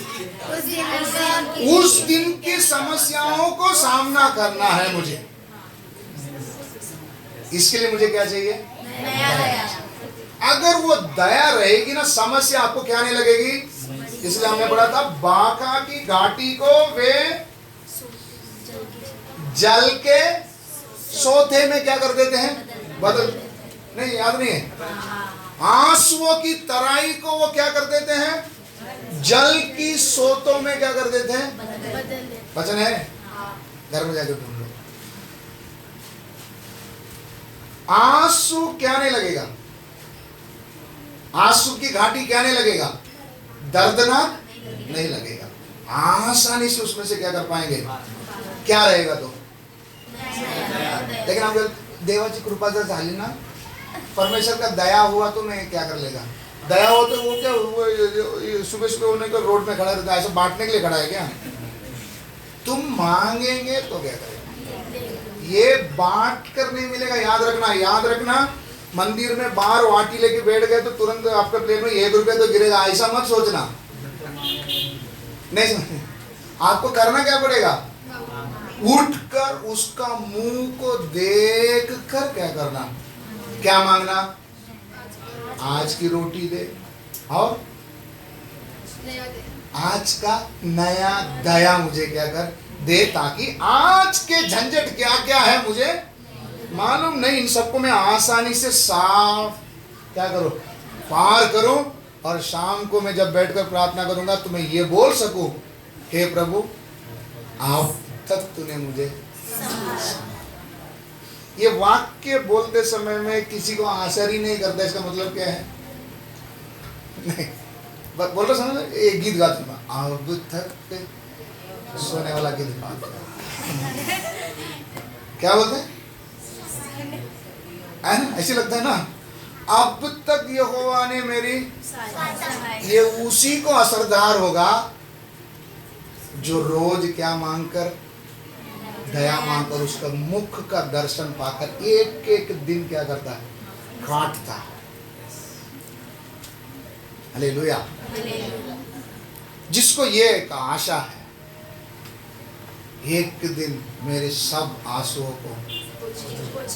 उस दिन की समस्याओं को सामना करना है मुझे। इसके लिए मुझे क्या चाहिए? अगर वो दया रहेगी ना, समस्या आपको क्या नहीं लगेगी। इसलिए हमने पढ़ा था बाका की घाटी को वे जल के सोते में क्या कर देते हैं? बदल। नहीं, याद नहीं है? आंसुओं की तराई को वो क्या कर देते हैं? जल की सोतों में क्या कर देते हैं? वचन है, घर में जाकर ढूंढ लो। आंसू क्या नहीं लगेगा? आंसू की घाटी क्या नहीं लगेगा? दर्दनाक नहीं लगेगा। आसानी से उसमें से क्या कर पाएंगे? क्या रहेगा? तो लेकिन हम देवाची कृपा जर झाली ना, परमेश्वर का दया हुआ तो मैं क्या कर लेगा? दया हो तो वो क्या सुबह सुबह होने को रोड में खड़ा रहता है, ऐसा बांटने के लिए खड़ा है क्या? तुम मांगेंगे तो क्या करेगा? ये बांट कर नहीं मिलेगा। याद रखना, याद रखना। मंदिर में बाहर वाटी लेके बैठ गए तो तुरंत आपके प्लेट में 1 रुपया तो गिरेगा, ऐसा मत सोचना। नहीं, आपको करना क्या पड़ेगा? उठकर उसका मुंह को देख कर क्या करना? क्या मांगना? आज की रोटी दे और आज का नया दया मुझे क्या कर दे, ताकि आज के झंझट क्या क्या है मुझे मालूम नहीं। इन सबको मैं आसानी से साफ क्या करूं? पार करूं। और शाम को मैं जब बैठकर प्रार्थना करूंगा तो मैं ये बोल सकूं, हे प्रभु अब तक तूने मुझे। ये वाक्य बोलते समय में किसी को असर ही नहीं करता। इसका मतलब क्या है? नहीं बोल रहा समझ। एक गीत गाता हूं, अब तक सोने वाला गीत क्या बोलते हैं? ऐसे लगता है ना, अब तक यहोवा ने मेरी। ये उसी को असरदार होगा जो रोज क्या मांगकर? दया मांगकर उसका मुख का दर्शन पाकर एक एक दिन क्या करता है? काटता है। हालेलुया। जिसको ये एक आशा है, एक दिन मेरे सब आंसुओं को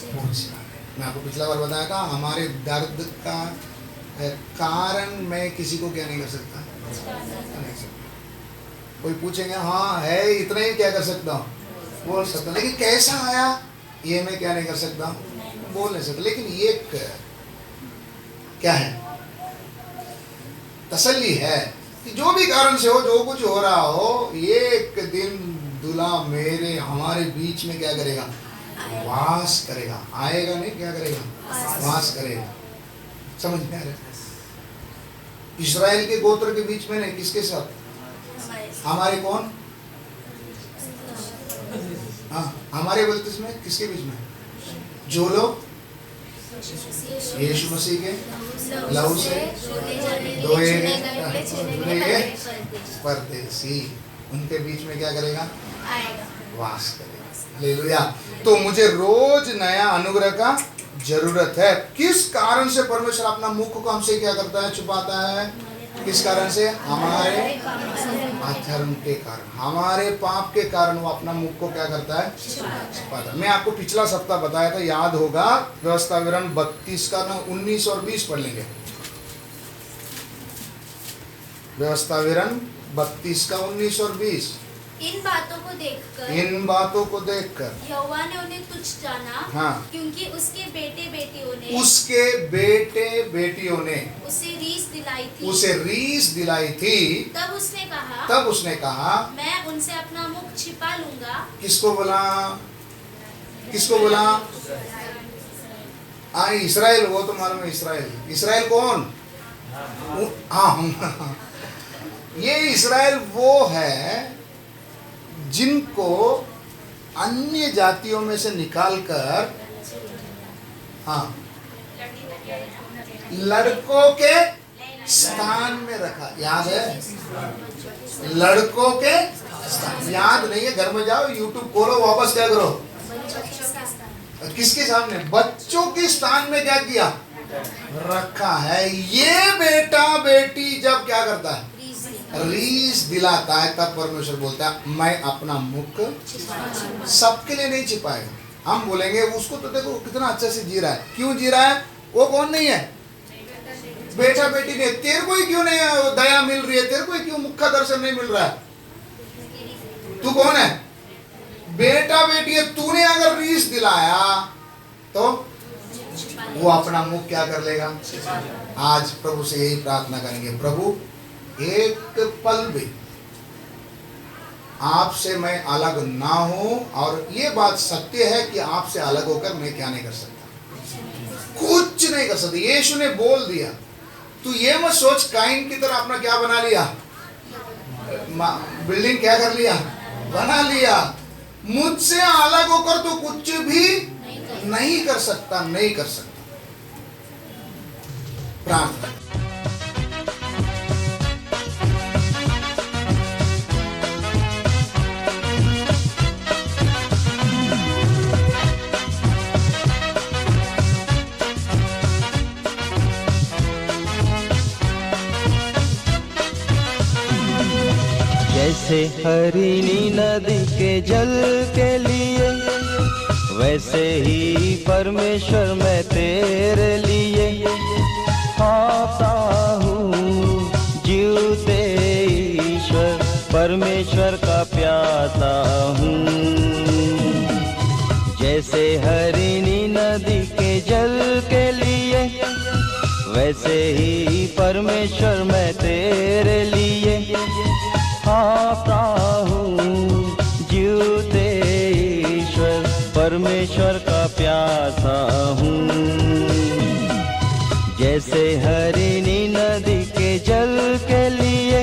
पहुंचना है। मैं आपको पिछला बार बताया था, हमारे दर्द का कारण मैं किसी को क्या नहीं कर सकता? नहीं सकता। कोई पूछेंगे हाँ है इतना ही क्या कर सकता हूँ? बोल सकता, लेकिन कैसा आया ये मैं क्या नहीं कर सकता? बोल नहीं सकता। लेकिन ये क्या है? तसल्ली है कि जो भी कारण से हो, जो कुछ हो रहा हो, एक दिन दूल्हा मेरे हमारे बीच में क्या करेगा? वास करेगा। आएगा नहीं, क्या करेगा? वास करेगा। समझ में आ रहा है? इस्राएल के गोत्र के बीच में नहीं, किसके साथ? हमारे कौन? हाँ, हमारे बल्तिस में किसके बीच में? जो लोग यीशु मसीह के लहू से धोए गए परदेसी, उनके बीच में क्या करेगा? वास करेगा। हालेलुया। तो मुझे रोज नया अनुग्रह का जरूरत है। किस कारण से परमेश्वर अपना मुख को हमसे क्या करता है? छुपाता है। किस कारण से? हमारे अधर्म के कारण, हमारे पाप के कारण वो अपना मुख को क्या करता है? छुपाता है। मैं आपको पिछला सप्ताह बताया था, याद होगा। व्यवस्था विवरण 32 का 19 और 20 पढ़ लेंगे। व्यवस्था विवरण 32 का 19 और 20। इन बातों को देखकर यहोवा ने उन्हें तुच्छ जाना। हाँ। क्योंकि उसके बेटे बेटियों ने उसे रीस दिलाई थी। तब उसने कहा मैं उनसे अपना मुख छिपा लूंगा। किसको बोला? इस्राएल। वो तो मालूम है इस्राएल कौन? हाँ, ये इस्राएल वो है जिनको अन्य जातियों में से निकालकर लड़कों के स्थान में रखा। याद है? लड़कों के स्थान याद नहीं है? घर में जाओ, यूट्यूब खोलो, वापस क्या करो? किसके सामने? बच्चों के स्थान में क्या किया? रखा है। ये बेटा बेटी जब क्या करता है? रीस दिलाता है, तब परमेश्वर बोलता है मैं अपना मुख सबके लिए नहीं छिपाएगा। हम बोलेंगे उसको तो देखो कितना अच्छे से जी रहा है। क्यों जी रहा है? वो कौन नहीं है? बेटा बेटी नहीं। तेरे को ही क्यों नहीं दया मिल रही है? तेरे को ही क्यों मुख का दर्शन नहीं मिल रहा है? तू कौन है? बेटा बेटी है। तूने अगर रीस दिलाया तो वो अपना मुख क्या कर लेगा? आज प्रभु से यही प्रार्थना करेंगे, प्रभु एक पल भी आपसे मैं अलग ना हूं। और ये बात सत्य है कि आपसे अलग होकर मैं क्या नहीं कर सकता, कुछ नहीं कर सकता। यीशु ने बोल दिया। तू ये मत सोच काइन की तरह अपना क्या बना लिया, बिल्डिंग क्या कर लिया, बना लिया। मुझसे अलग होकर तो कुछ भी नहीं कर सकता, नहीं कर सकता। प्रार्थना। जैसे हरिणी नदी के जल के लिए, वैसे ही परमेश्वर मैं तेरे लिए आता हूँ। जीवते ईश्वर परमेश्वर का प्यासा हूँ। जैसे हरिणी नदी के जल के लिए, वैसे ही परमेश्वर मैं तेरे लिए आता हूँ। जीवते ईश्वर परमेश्वर का प्यासा हूँ। जैसे हरिणी नदी के जल के लिए,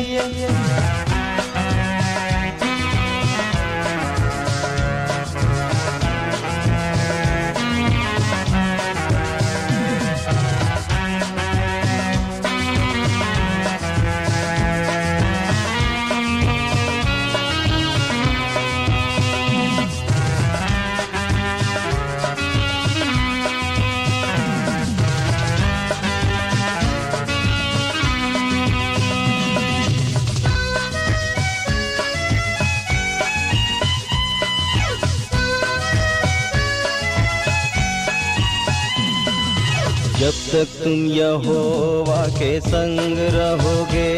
जब तक तुम यहोवा के संग रहोगे,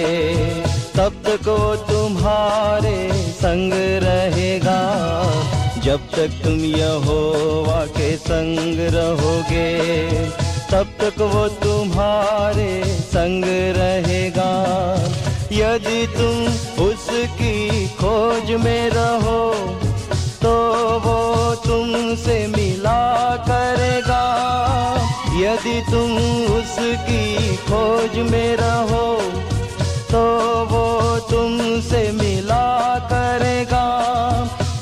तब तक वो तुम्हारे संग रहेगा। जब तक तुम यहोवा के संग रहोगे, तब तक वो तुम्हारे संग रहेगा। यदि तुम उसकी खोज में रहो, तो वो तुमसे मिला करेगा। यदि तुम उसकी खोज में रहो, तो वो तुमसे मिला करेगा।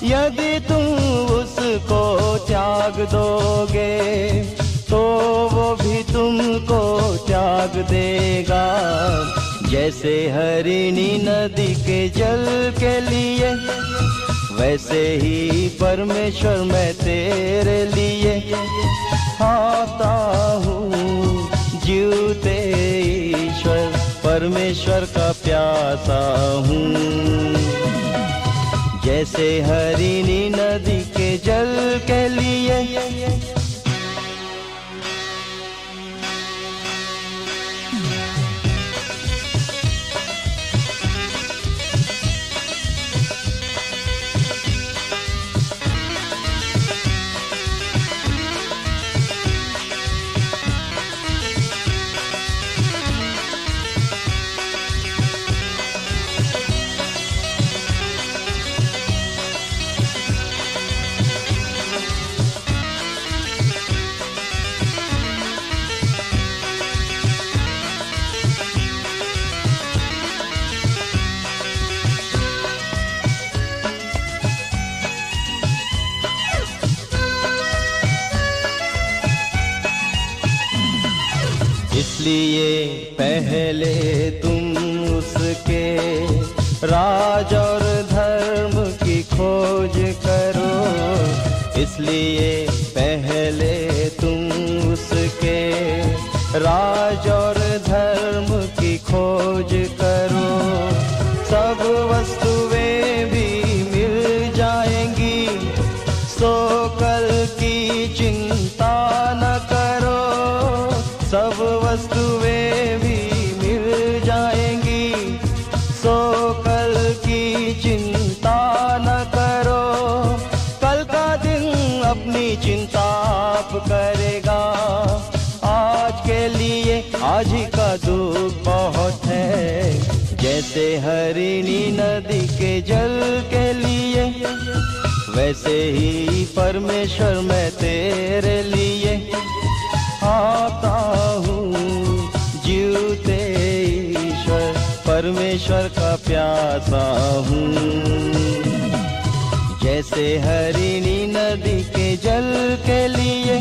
यदि तुम उसको त्याग दोगे, तो वो भी तुमको त्याग देगा। जैसे हरिणी नदी के जल के लिए, वैसे ही परमेश्वर मैं तेरे लिए आता हूँ। जीवते ईश्वर परमेश्वर का प्यासा हूँ। जैसे हरिणी नदी के जल के लिए, इसलिए पहले तुम उसके राज और धर्म की खोज करो। इसलिए पहले तुम उसके राज और धर्म की खोज करो। सब वस्तुएं भी मिल जाएंगी, सो कल की चिंता न करो। सब वस्तुएं भी मिल जाएंगी, सो कल की चिंता न करो। कल का दिन अपनी चिंता आप करेगा, आज के लिए आज ही का दुख बहुत है। जैसे हरिणी नदी के जल के लिए, वैसे ही परमेश्वर मैं तेरे लिए आता हूँ। जीवते ईश्वर परमेश्वर का प्यासा हूँ। जैसे हरिणी नदी के जल के लिए,